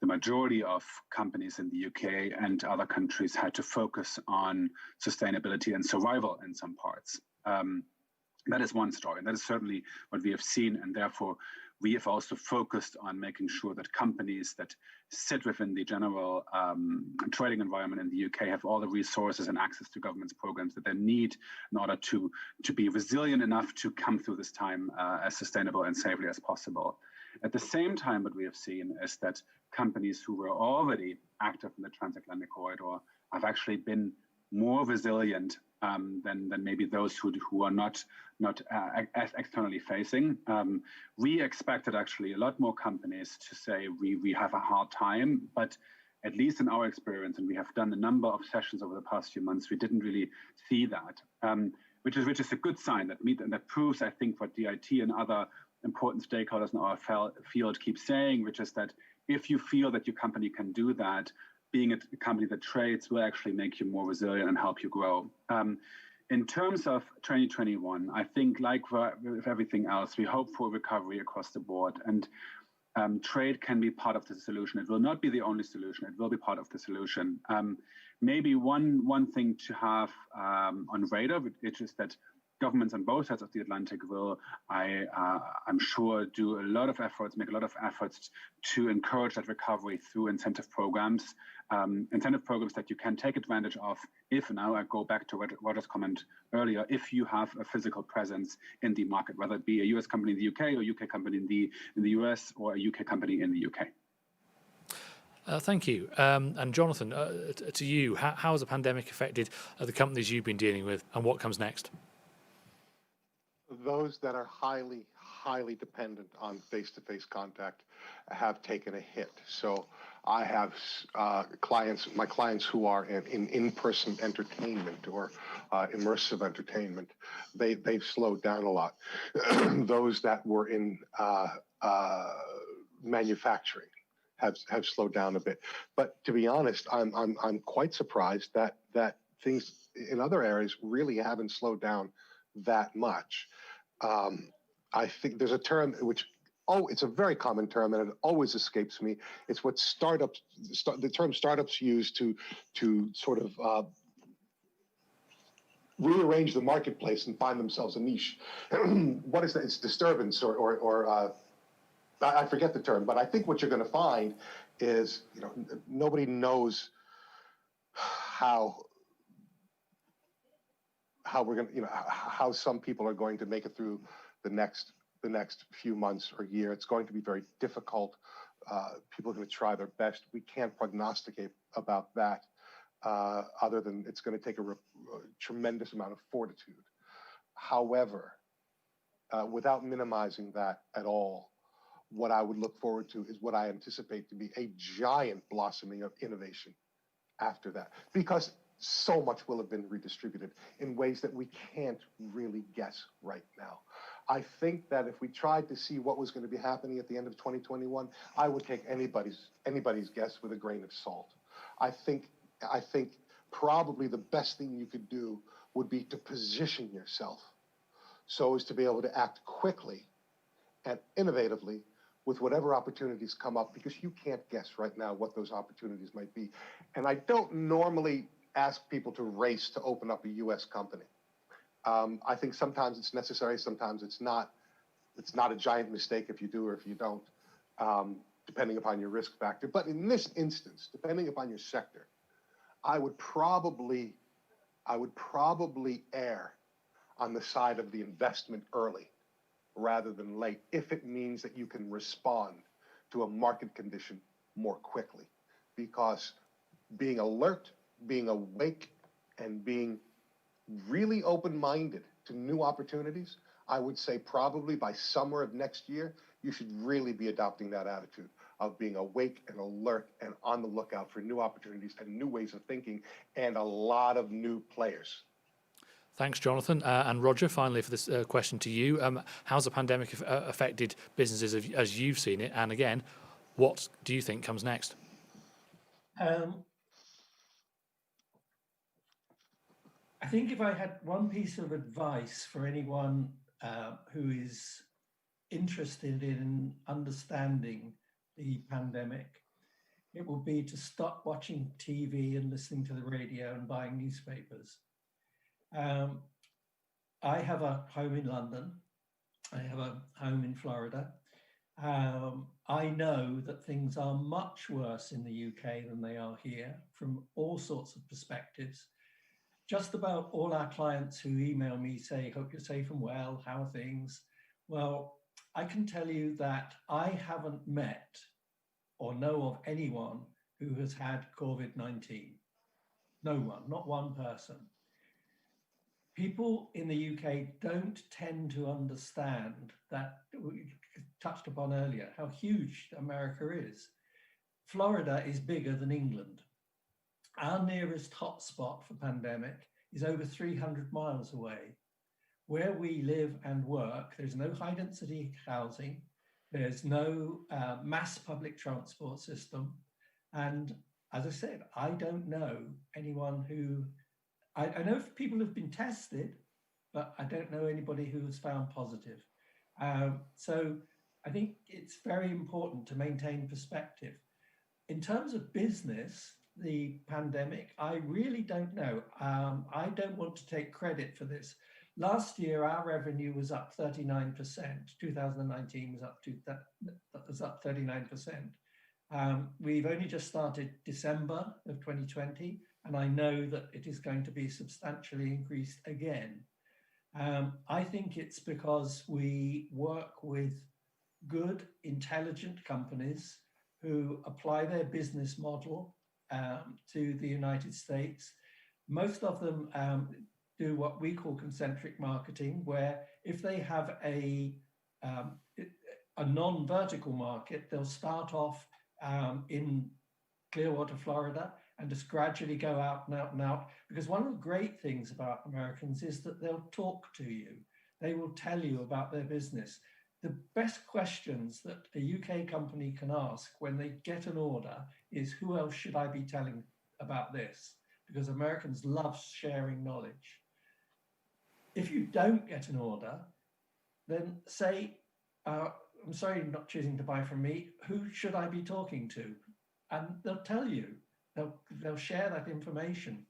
the majority of companies in the UK and other countries had to focus on sustainability and survival in some parts. That is one story, and that is certainly what we have seen, and therefore we have also focused on making sure that companies that sit within the general trading environment in the UK have all the resources and access to government's programs that they need in order to be resilient enough to come through this time as sustainable and safely as possible. At the same time, what we have seen is that companies who were already active in the transatlantic corridor have actually been more resilient than maybe those who are not as externally facing. We expected actually a lot more companies to say we have a hard time, but at least in our experience, and we have done a number of sessions over the past few months, we didn't really see that, which is a good sign that proves, I think, what DIT and other important stakeholders in our field keep saying, which is that if you feel that your company can do that, being a company that trades will actually make you more resilient and help you grow. In terms of 2021, I think, like with everything else, we hope for recovery across the board, and trade can be part of the solution. It will not be the only solution. It will be part of the solution. Maybe one thing to have on radar, which is that governments on both sides of the Atlantic will, I'm sure, make a lot of efforts to encourage that recovery through incentive programs that you can take advantage of if, now I go back to Roger's comment earlier, if you have a physical presence in the market, whether it be a US company in the UK or UK company in the US or a UK company in the UK. Thank you. And Jonathan, to you, how has the pandemic affected the companies you've been dealing with, and what comes next? Those that are highly dependent on face-to-face contact have taken a hit. So I have my clients who are in in-person entertainment or immersive entertainment, they've slowed down a lot. Those that were in manufacturing have slowed down a bit. But to be honest, I'm quite surprised that things in other areas really haven't slowed down that much. I think there's a term which it's a very common term and it always escapes me. It's what the term startups use to sort of rearrange the marketplace and find themselves a niche. What is that? It's disturbance or I forget the term, but I think what you're going to find is, nobody knows how we're going to, how some people are going to make it through the next few months or year. It's going to be very difficult. People are going to try their best. We can't prognosticate about that other than it's going to take a tremendous amount of fortitude. However, without minimizing that at all, what I would look forward to is what I anticipate to be a giant blossoming of innovation after that, because so much will have been redistributed in ways that we can't really guess right now. I think that if we tried to see what was going to be happening at the end of 2021, I would take anybody's guess with a grain of salt. I think probably the best thing you could do would be to position yourself so as to be able to act quickly and innovatively with whatever opportunities come up, because you can't guess right now what those opportunities might be. And I don't normally ask people to race to open up a US company. I think sometimes it's necessary, sometimes it's not. It's not a giant mistake if you do or if you don't, depending upon your risk factor. But in this instance, depending upon your sector, I would probably err on the side of the investment early rather than late, if it means that you can respond to a market condition more quickly. Because being alert, being awake, and being really open-minded to new opportunities, I would say probably by summer of next year, you should really be adopting that attitude of being awake and alert and on the lookout for new opportunities and new ways of thinking and a lot of new players. Thanks, Jonathan. And Roger, finally for this question to you. How's the pandemic affected businesses as you've seen it? And again, what do you think comes next? I think if I had one piece of advice for anyone who is interested in understanding the pandemic, it would be to stop watching TV and listening to the radio and buying newspapers. I have a home in London. I have a home in Florida. I know that things are much worse in the UK than they are here from all sorts of perspectives. Just about all our clients who email me say, hope you're safe and well, how are things? Well, I can tell you that I haven't met or know of anyone who has had COVID-19. No one, not one person. People in the UK don't tend to understand that, we touched upon earlier, how huge America is. Florida is bigger than England. Our nearest hotspot for pandemic is over 300 miles away. Where we live and work, there's no high density housing, there's no mass public transport system. And as I said, I don't know anyone who, I know people have been tested, but I don't know anybody who was found positive. So I think it's very important to maintain perspective. In terms of business, the pandemic, I really don't know. I don't want to take credit for this. Last year, our revenue was up 39%. 2019 was up 39%. We've only just started December of 2020, and I know that it is going to be substantially increased again. I think it's because we work with good, intelligent companies who apply their business model to the United States. Most of them do what we call concentric marketing, where if they have a non-vertical market, they'll start off in Clearwater, Florida, and just gradually go out and out and out. Because one of the great things about Americans is that they'll talk to you. They will tell you about their business. The best questions that a UK company can ask when they get an order is, who else should I be telling about this? Because Americans love sharing knowledge. If you don't get an order, then say, I'm sorry you're not choosing to buy from me. Who should I be talking to? And they'll tell you, they'll share that information.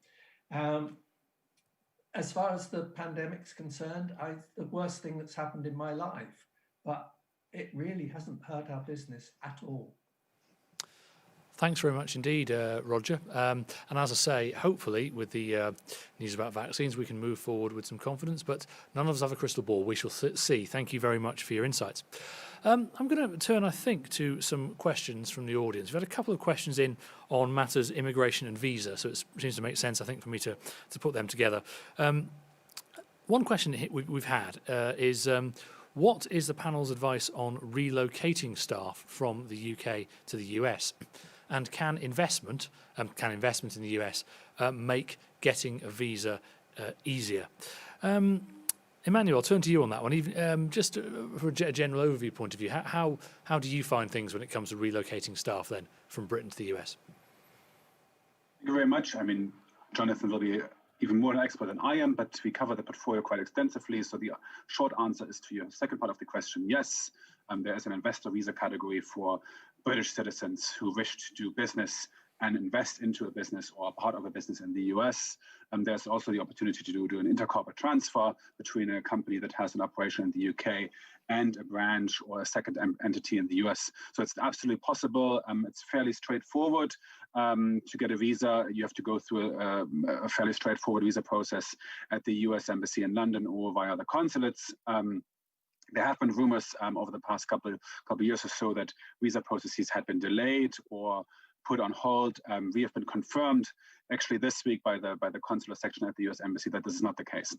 As far as the pandemic's concerned, the worst thing that's happened in my life, but it really hasn't hurt our business at all. Thanks very much indeed, Roger. And as I say, hopefully with the news about vaccines, we can move forward with some confidence, but none of us have a crystal ball. We shall see. Thank you very much for your insights. I'm going to turn, I think, to some questions from the audience. We've had a couple of questions in on matters immigration and visa, so it seems to make sense, I think, for me to put them together. One question we've had is, what is the panel's advice on relocating staff from the UK to the US? And can investment in the US make getting a visa easier? Emmanuel, I'll turn to you on that one. Even, just for a general overview point of view, how do you find things when it comes to relocating staff then from Britain to the US? Thank you very much. I mean, Jonathan will be even more an expert than I am, but we cover the portfolio quite extensively. So the short answer is to your second part of the question, yes, there is an investor visa category for British citizens who wish to do business and invest into a business or a part of a business in the US. There's also the opportunity to do an intercorporate transfer between a company that has an operation in the UK and a branch or a second entity in the US. So it's absolutely possible. It's fairly straightforward. To get a visa, you have to go through a fairly straightforward visa process at the US Embassy in London or via the consulates. There have been rumors over the past couple of years or so that visa processes had been delayed or put on hold. We have been confirmed actually this week by the consular section at the US Embassy that this is not the case.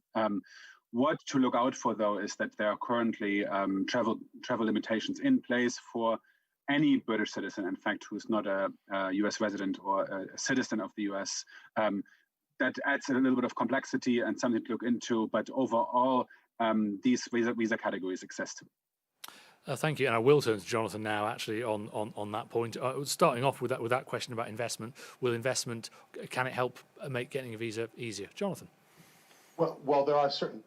What to look out for though is that there are currently travel limitations in place for any British citizen, in fact, who's not a US resident or a citizen of the US. That adds a little bit of complexity and something to look into, but overall, these visa categories exist. Thank you, and I will turn to Jonathan now. Actually, on that point, starting off with that question about investment, can it help make getting a visa easier? Jonathan. Well, there are certain.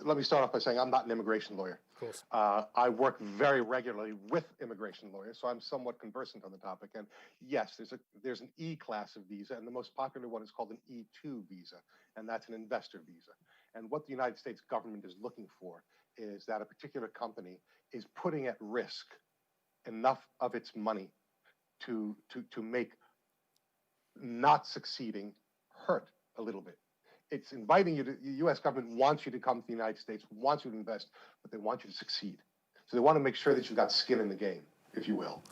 Let me start off by saying I'm not an immigration lawyer. Of course. I work very regularly with immigration lawyers, so I'm somewhat conversant on the topic. And yes, there's an E class of visa, and the most popular one is called an E2 visa, and that's an investor visa. And what the United States government is looking for is that a particular company is putting at risk enough of its money to make not succeeding hurt a little bit. It's inviting you to, the US government wants you to come to the United States, wants you to invest, but they want you to succeed. So they want to make sure that you've got skin in the game, if you will.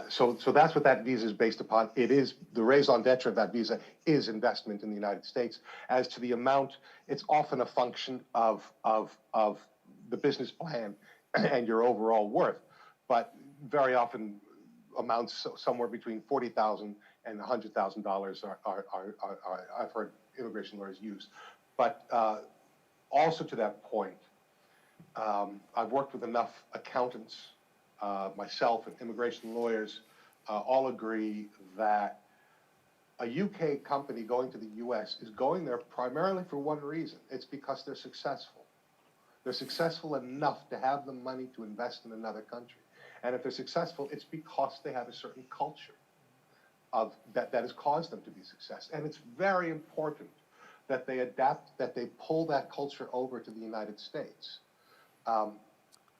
So that's what that visa is based upon. It is, the raison d'etre of that visa is investment in the United States. As to the amount, it's often a function of the business plan and your overall worth, but very often amounts somewhere between $40,000 and $100,000 are I've heard immigration lawyers use. But also to that point, I've worked with enough accountants, myself and immigration lawyers, all agree that a UK company going to the US is going there primarily for one reason. It's because they're successful. They're successful enough to have the money to invest in another country. And if they're successful, it's because they have a certain culture of that has caused them to be successful. And it's very important that they adapt, that they pull that culture over to the United States.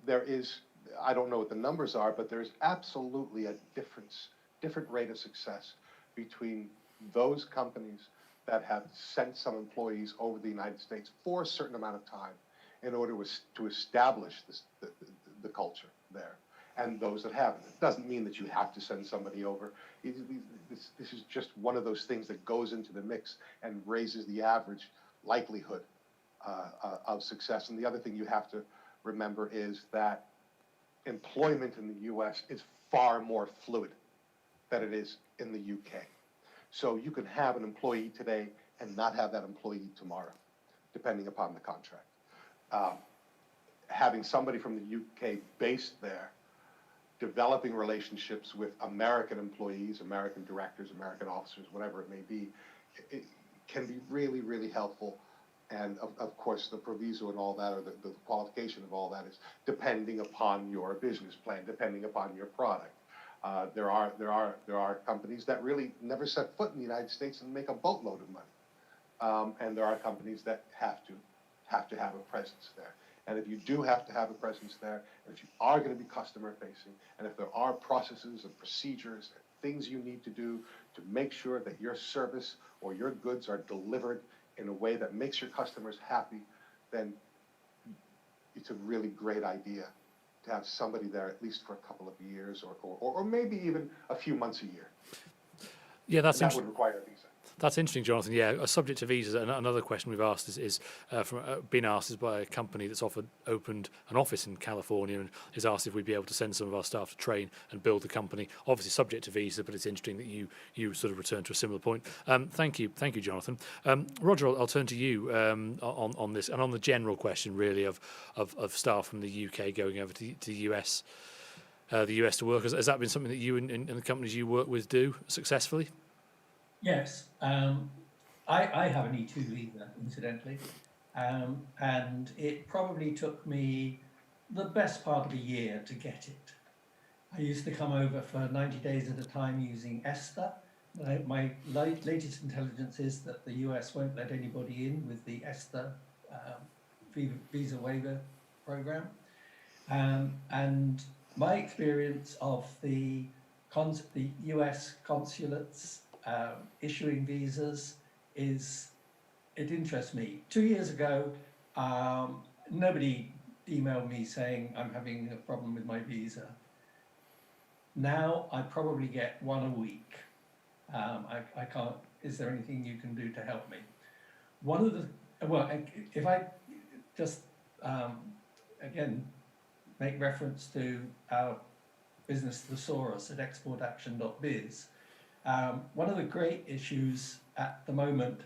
There is, I don't know what the numbers are, but there's absolutely a different rate of success between those companies that have sent some employees over to the United States for a certain amount of time in order to establish the culture there, and those that haven't. It doesn't mean that you have to send somebody over. This is just one of those things that goes into the mix and raises the average likelihood of success. And the other thing you have to remember is that employment in the US is far more fluid than it is in the UK. So you can have an employee today and not have that employee tomorrow, depending upon the contract. Having somebody from the UK based there, developing relationships with American employees, American directors, American officers, whatever it may be, it can be really, really helpful And of course, the proviso and all that, or the qualification of all that, is depending upon your business plan, depending upon your product. There are companies that really never set foot in the United States and make a boatload of money, and there are companies that have to have a presence there. And if you do have to have a presence there, and if you are going to be customer facing, and if there are processes and procedures and things you need to do to make sure that your service or your goods are delivered in a way that makes your customers happy, then it's a really great idea to have somebody there at least for a couple of years, or maybe even a few months a year. Yeah, that's that would require a visa. That's interesting, Jonathan. Yeah, a subject to visas. Another question we've asked is been asked is by a company that's opened an office in California and is asked if we'd be able to send some of our staff to train and build the company. Obviously subject to visa, but it's interesting that you sort of return to a similar point. Thank you, Jonathan. Roger, I'll turn to you on this and on the general question really of staff from the UK going over to the US. The US to work. Has that been something that you and the companies you work with do successfully? Yes, I have an E2 visa, incidentally, and it probably took me the best part of a year to get it. I used to come over for 90 days at a time using ESTA. My latest intelligence is that the US won't let anybody in with the ESTA visa waiver program. And my experience of the US consulates issuing visas it interests me. 2 years ago, nobody emailed me saying I'm having a problem with my visa. Now I probably get one a week. I can't, is there anything you can do to help me? If I just again make reference to our business thesaurus at exportaction.biz, one of the great issues at the moment,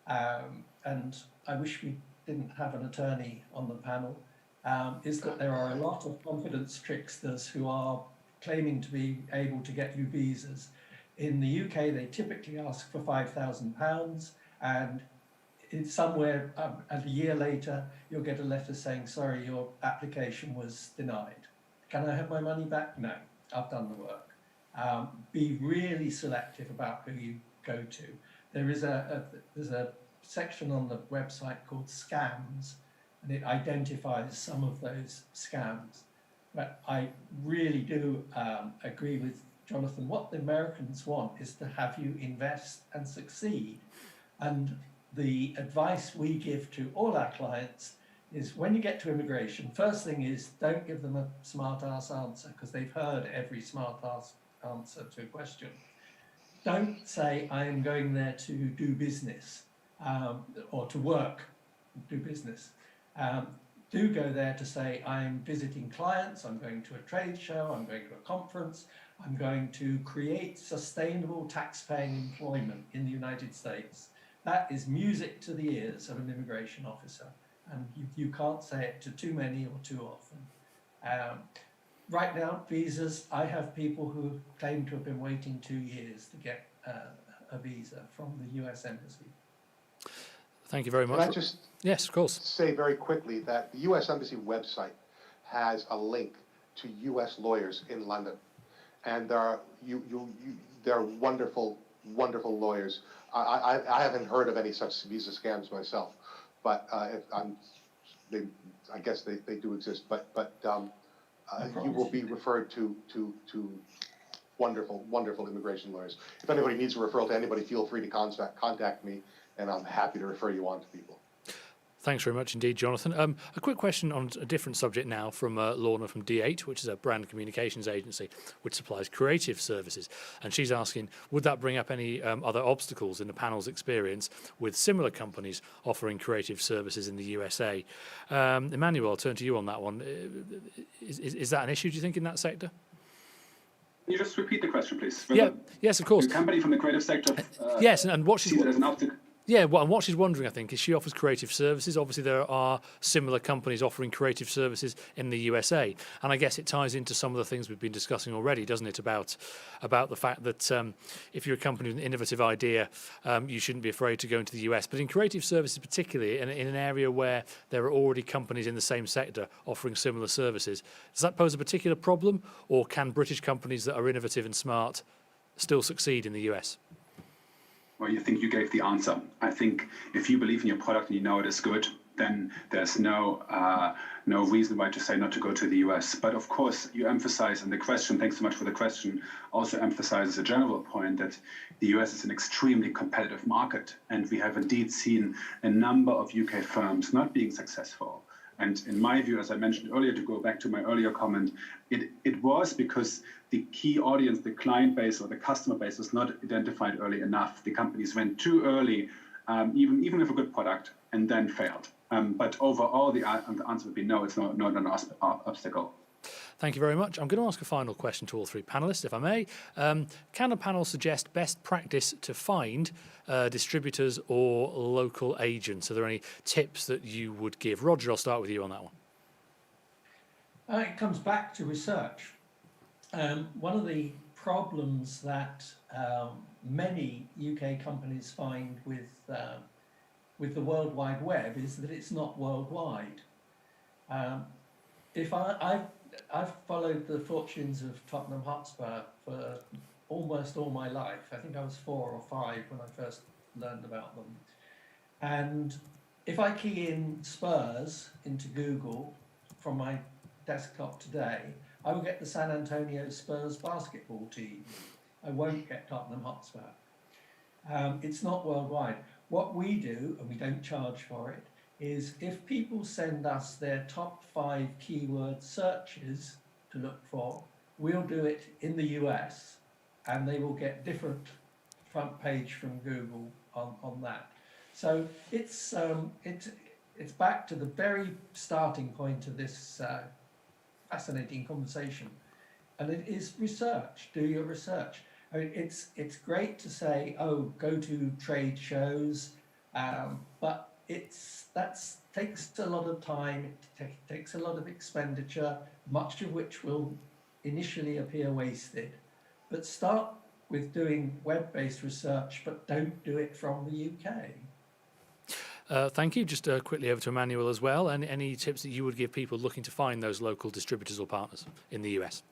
and I wish we didn't have an attorney on the panel, is that there are a lot of confidence tricksters who are claiming to be able to get you visas. In the UK, they typically ask for £5,000, and it's somewhere a year later, you'll get a letter saying, sorry, your application was denied. Can I have my money back? No, I've done the work. Be really selective about who you go to. There's a section on the website called scams, and it identifies some of those scams. But I really do agree with Jonathan. What the Americans want is to have you invest and succeed. And the advice we give to all our clients is when you get to immigration, first thing is don't give them a smart-ass answer because they've heard every smart-ass answer to a question. Don't say, I am going there to do business or to work, do business. Do go there to say, I'm visiting clients, I'm going to a trade show, I'm going to a conference, I'm going to create sustainable tax-paying employment in the United States. That is music to the ears of an immigration officer, and you can't say it to too many or too often. Right now, visas, I have people who claim to have been waiting 2 years to get a visa from the US Embassy. Thank you very much. Can I just yes, of course. say very quickly that the US Embassy website has a link to US lawyers in London. And there are wonderful, wonderful lawyers. I haven't heard of any such visa scams myself, but I guess they do exist. But you will be referred to wonderful, wonderful immigration lawyers. If anybody needs a referral to anybody, feel free to contact me, and I'm happy to refer you on to people. Thanks very much indeed, Jonathan. A quick question on a different subject now from Lorna from D8, which is a brand communications agency which supplies creative services. And she's asking, would that bring up any other obstacles in the panel's experience with similar companies offering creative services in the USA? Emmanuel, I'll turn to you on that one. Is that an issue, do you think, in that sector? Can you just repeat the question, please? Yeah, yes, of course. A company from the creative sector. Yes, and what she's... sees it as an obstacle. Yeah, well, and what she's wondering, I think, is she offers creative services. Obviously, there are similar companies offering creative services in the USA, and I guess it ties into some of the things we've been discussing already, doesn't it? About the fact that if you're a company with an innovative idea, you shouldn't be afraid to go into the US. But in creative services, particularly in an area where there are already companies in the same sector offering similar services, does that pose a particular problem, or can British companies that are innovative and smart still succeed in the US? Well, you think you gave the answer. I think if you believe in your product and you know it is good, then there's no reason why to say not to go to the US. But of course, you emphasize, and the question, thanks so much for the question, also emphasizes a general point that the US is an extremely competitive market. And we have indeed seen a number of UK firms not being successful. And in my view, as I mentioned earlier, to go back to my earlier comment, it was because the key audience, the client base or the customer base was not identified early enough. The companies went too early, even with a good product, and then failed. But overall, the answer would be no, it's not an obstacle. Thank you very much. I'm going to ask a final question to all three panellists, if I may. Can a panel suggest best practice to find distributors or local agents? Are there any tips that you would give? Roger, I'll start with you on that one. It comes back to research. One of the problems that many UK companies find with the World Wide Web is that it's not worldwide. I've followed the fortunes of Tottenham Hotspur for almost all my life. I think I was 4 or 5 when I first learned about them. And if I key in Spurs into Google from my desktop today, I will get the San Antonio Spurs basketball team. I won't get Tottenham Hotspur. It's not worldwide. What we do, and we don't charge for it, is if people send us their top 5 keyword searches to look for, we'll do it in the US, and they will get different front page from Google on that. So it's back to the very starting point of this fascinating conversation, and it is research. Do your research. I mean, it's great to say, oh, go to trade shows, but that takes a lot of time, it takes a lot of expenditure, much of which will initially appear wasted. But start with doing web-based research, but don't do it from the UK. Thank you. Just quickly over to Emmanuel as well. And any tips that you would give people looking to find those local distributors or partners in the US?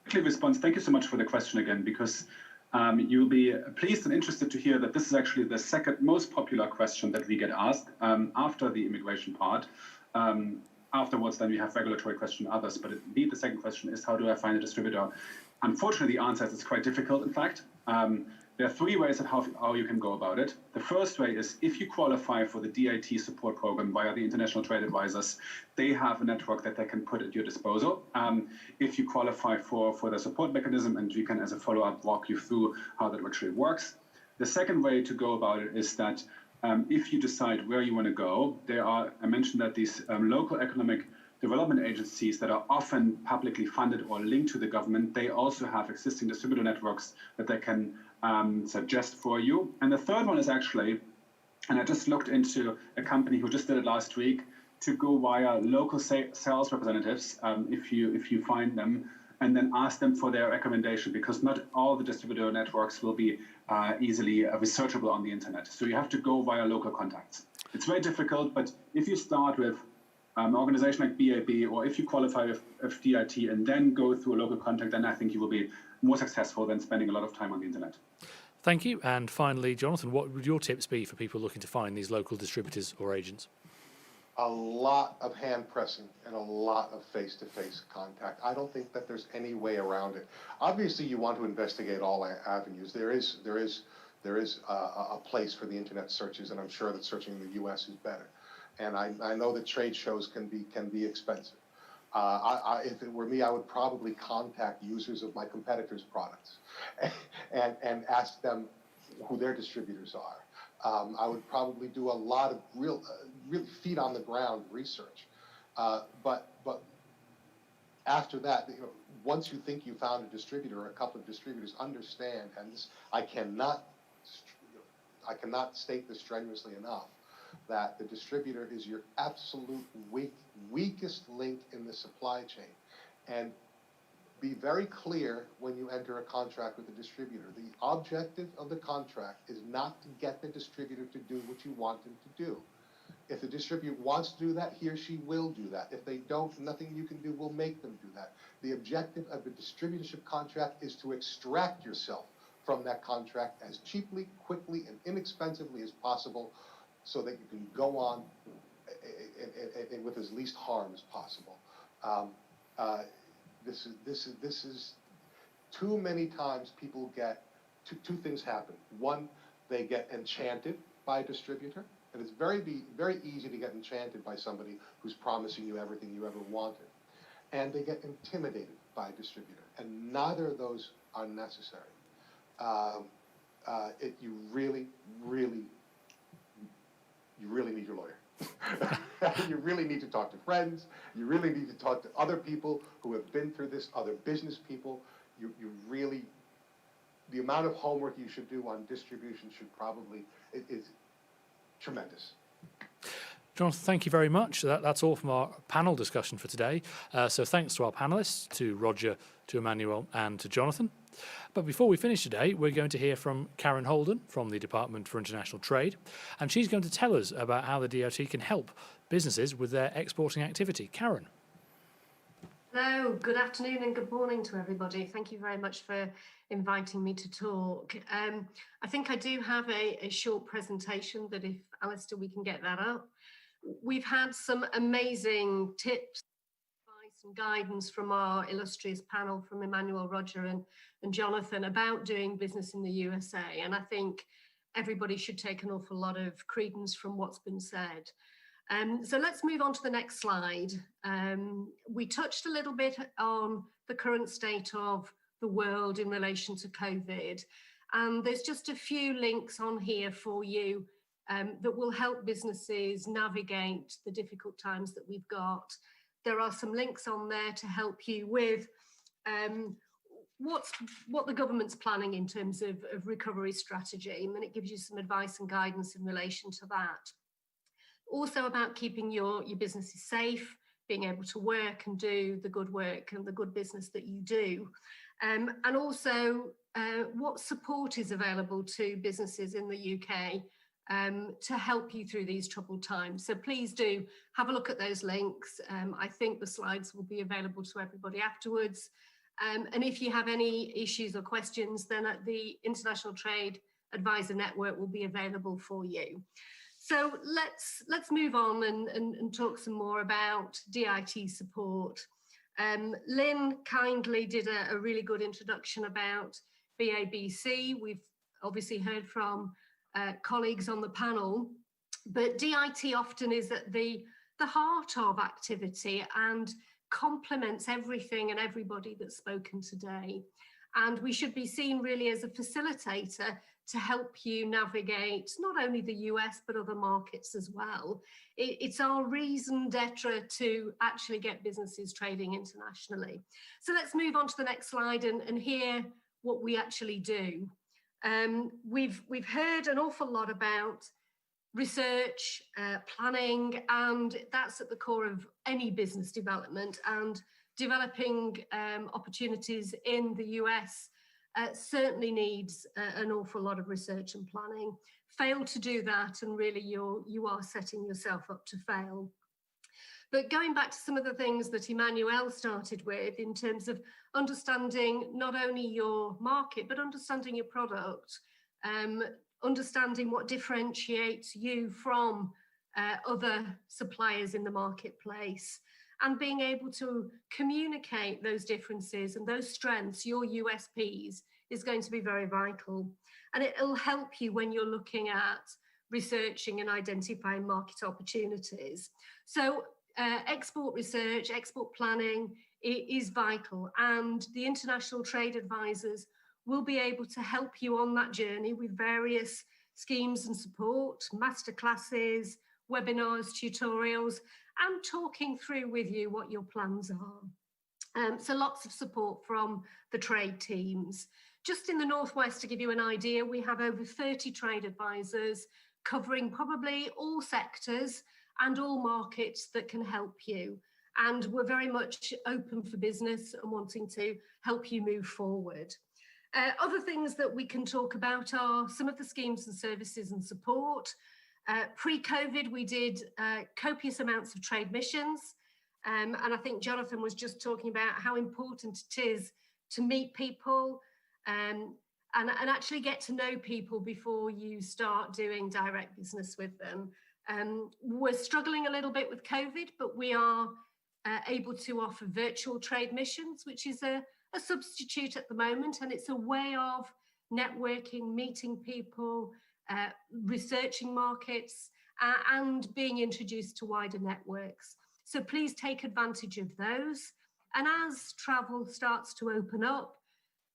Quickly response. Thank you so much for the question again, because you'll be pleased and interested to hear that this is actually the second most popular question that we get asked after the immigration part. Afterwards, then we have regulatory question and others, but indeed the second question is, how do I find a distributor? Unfortunately, the answer is it's quite difficult, in fact. There are 3 ways of how you can go about it. The first way is if you qualify for the DIT support program via the International Trade Advisors, they have a network that they can put at your disposal. If you qualify for the support mechanism, and we can, as a follow-up, walk you through how that actually works. The second way to go about it is that if you decide where you want to go, I mentioned that these local economic development agencies that are often publicly funded or linked to the government, they also have existing distributor networks that they can suggest for you. And the third one is actually, and I just looked into a company who just did it last week, to go via local sales representatives, if you find them, and then ask them for their recommendation, because not all the distributor networks will be easily researchable on the internet. So you have to go via local contacts. It's very difficult, but if you start with an organization like BAB, or if you qualify with DIT and then go through a local contact, then I think you will be more successful than spending a lot of time on the internet. Thank you. And finally, Jonathan, what would your tips be for people looking to find these local distributors or agents? A lot of hand pressing and a lot of face-to-face contact. I don't think that there's any way around it. Obviously, you want to investigate all avenues. There is a place for the internet searches, and I'm sure that searching in the U.S. is better. And I know that trade shows can be expensive. If it were me, I would probably contact users of my competitors' products and ask them who their distributors are. I would probably do a lot of really feet on the ground research. But after that, once you think you found a distributor or a couple of distributors, understand, and this, I cannot I cannot state this strenuously enough, that the distributor is your absolute weakest link in the supply chain. And be very clear when you enter a contract with the distributor. The objective of the contract is not to get the distributor to do what you want them to do. If the distributor wants to do that, he or she will do that. If they don't, nothing you can do will make them do that. The objective of the distributorship contract is to extract yourself from that contract as cheaply, quickly, and inexpensively as possible so that you can go on and with as least harm as possible. This is too many times people get, two things happen. One, they get enchanted by a distributor. And it's very easy to get enchanted by somebody who's promising you everything you ever wanted. And they get intimidated by a distributor. And neither of those are necessary. You really need your lawyer. You really need to talk to friends. You really need to talk to other people who have been through this, other business people. You really, the amount of homework you should do on distribution should probably, is tremendous. Jonathan, thank you very much. That's all from our panel discussion for today. So thanks to our panelists, to Roger, to Emmanuel, and to Jonathan. But before we finish today, we're going to hear from Karen Holden from the Department for International Trade, and she's going to tell us about how the DOT can help businesses with their exporting activity. Karen. Hello, good afternoon and good morning to everybody. Thank you very much for inviting me to talk. I think I do have a short presentation that, if Alistair, we can get that up. We've had some amazing tips, advice and guidance from our illustrious panel, from Emmanuel, Roger and Jonathan, about doing business in the USA. And I think everybody should take an awful lot of credence from what's been said. So let's move on to the next slide. We touched a little bit on the current state of the world in relation to COVID. And there's just a few links on here for you that will help businesses navigate the difficult times that we've got. There are some links on there to help you with what the government's planning in terms of recovery strategy, and it gives you some advice and guidance in relation to that. Also about keeping your businesses safe, being able to work and do the good work and the good business that you do. And also what support is available to businesses in the UK to help you through these troubled times. So please do have a look at those links. I think the slides will be available to everybody afterwards. And if you have any issues or questions, then the International Trade Advisor Network will be available for you. So let's move on and talk some more about DIT support. Lynn kindly did a really good introduction about BABC. We've obviously heard from colleagues on the panel, but DIT often is at the heart of activity and complements everything and everybody that's spoken today. And we should be seen really as a facilitator to help you navigate not only the US, but other markets as well. It's our raison d'etre to actually get businesses trading internationally. So let's move on to the next slide and hear what we actually do. We've heard an awful lot about research, planning, and that's at the core of any business development, and developing opportunities in the US certainly needs an awful lot of research and planning. Fail to do that and really you are setting yourself up to fail. But going back to some of the things that Emmanuel started with in terms of understanding not only your market, but understanding your product, understanding what differentiates you from other suppliers in the marketplace, and being able to communicate those differences and those strengths, your USPs, is going to be very vital. And it'll help you when you're looking at researching and identifying market opportunities. So export research, export planning is vital, and the international trade advisors will be able to help you on that journey with various schemes and support, masterclasses, webinars, tutorials, and talking through with you what your plans are. So lots of support from the trade teams. Just in the Northwest, to give you an idea, we have over 30 trade advisors covering probably all sectors and all markets that can help you. And we're very much open for business and wanting to help you move forward. Other things that we can talk about are some of the schemes and services and support. Pre-COVID, we did copious amounts of trade missions. And I think Jonathan was just talking about how important it is to meet people and actually get to know people before you start doing direct business with them. We're struggling a little bit with COVID, but we are able to offer virtual trade missions, which is a substitute at the moment, and it's a way of networking, meeting people, researching markets, and being introduced to wider networks. So please take advantage of those. And as travel starts to open up,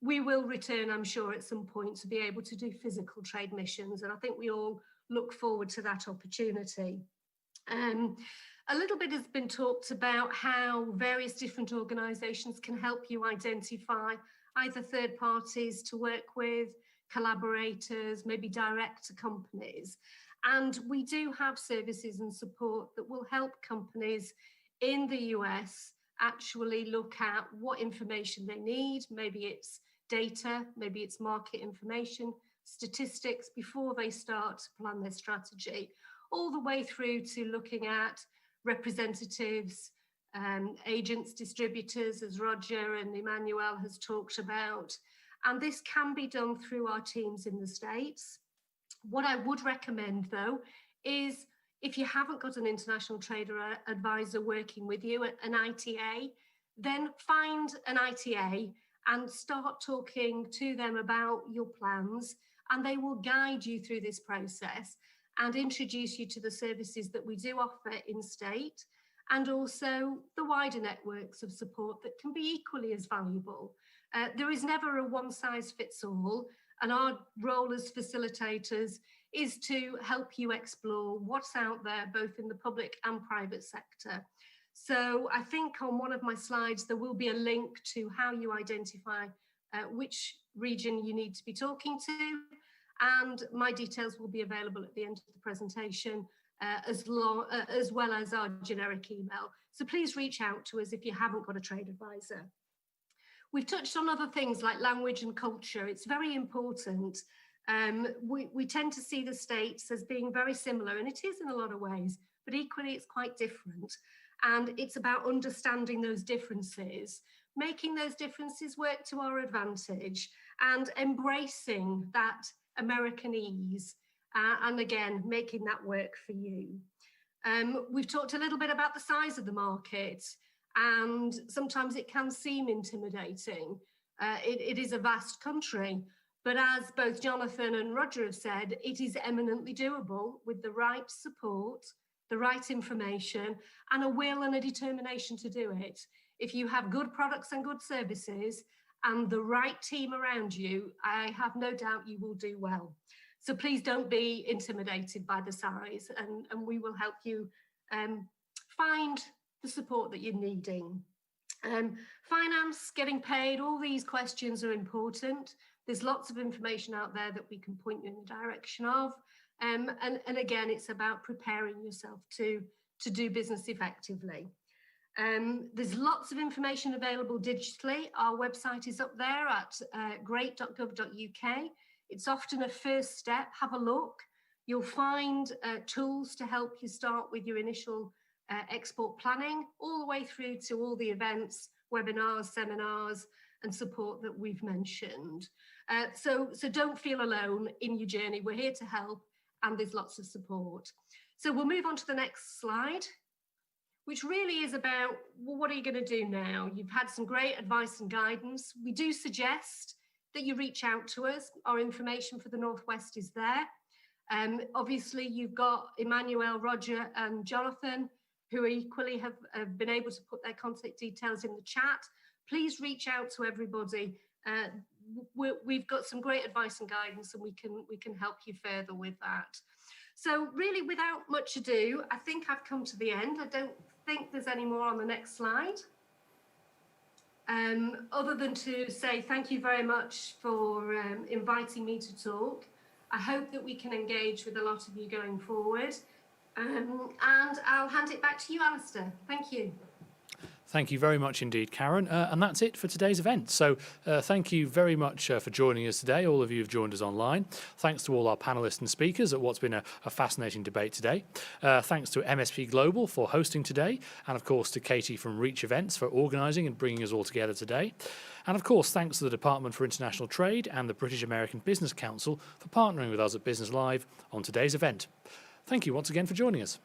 we will return, I'm sure, at some point to be able to do physical trade missions. And I think we all look forward to that opportunity. A little bit has been talked about how various different organisations can help you identify either third parties to work with, collaborators, maybe direct to companies. And we do have services and support that will help companies in the US actually look at what information they need. Maybe it's data, maybe it's market information, statistics before they start to plan their strategy, all the way through to looking at representatives, agents, distributors, as Roger and Emmanuel has talked about. And this can be done through our teams in the States. What I would recommend, though, is if you haven't got an international trader advisor working with you, an ITA, then find an ITA and start talking to them about your plans, and they will guide you through this process and introduce you to the services that we do offer in state, and also the wider networks of support that can be equally as valuable. There is never a one-size-fits-all, and our role as facilitators is to help you explore what's out there, both in the public and private sector. So I think on one of my slides, there will be a link to how you identify which region you need to be talking to. And my details will be available at the end of the presentation, as well as our generic email. So please reach out to us if you haven't got a trade advisor. We've touched on other things like language and culture. It's very important. We tend to see the States as being very similar, and it is in a lot of ways, but equally it's quite different. And it's about understanding those differences, making those differences work to our advantage, and embracing that American ease, and again, making that work for you. We've talked a little bit about the size of the market, and sometimes it can seem intimidating. It is a vast country, but as both Jonathan and Roger have said, it is eminently doable with the right support, the right information, and a will and a determination to do it. If you have good products and good services and the right team around you, I have no doubt you will do well. So please don't be intimidated by the size, and we will help you find the support that you're needing. Finance, getting paid, all these questions are important. There's lots of information out there that we can point you in the direction of. And again, it's about preparing yourself to do business effectively. There's lots of information available digitally. Our website is up there at great.gov.uk. It's often a first step. Have a look. You'll find tools to help you start with your initial export planning, all the way through to all the events, webinars, seminars, and support that we've mentioned. So don't feel alone in your journey. We're here to help, and there's lots of support. So we'll move on to the next slide, which really is about, well, what are you going to do now? You've had some great advice and guidance. We do suggest that you reach out to us. Our information for the Northwest is there. Obviously, you've got Emmanuel, Roger, and Jonathan, who equally have been able to put their contact details in the chat. Please reach out to everybody. We've got some great advice and guidance, and we can help you further with that. So really, without much ado, I think I've come to the end. I don't think there's any more on the next slide. Other than to say thank you very much for inviting me to talk. I hope that we can engage with a lot of you going forward. And I'll hand it back to you, Alistair. Thank you. Thank you very much indeed, Karen. And that's it for today's event. So thank you very much for joining us today. All of you have joined us online. Thanks to all our panellists and speakers at what's been a fascinating debate today. Thanks to MSP Global for hosting today. And of course to Katie from Reach Events for organising and bringing us all together today. And of course, thanks to the Department for International Trade and the British American Business Council for partnering with us at Business Live on today's event. Thank you once again for joining us.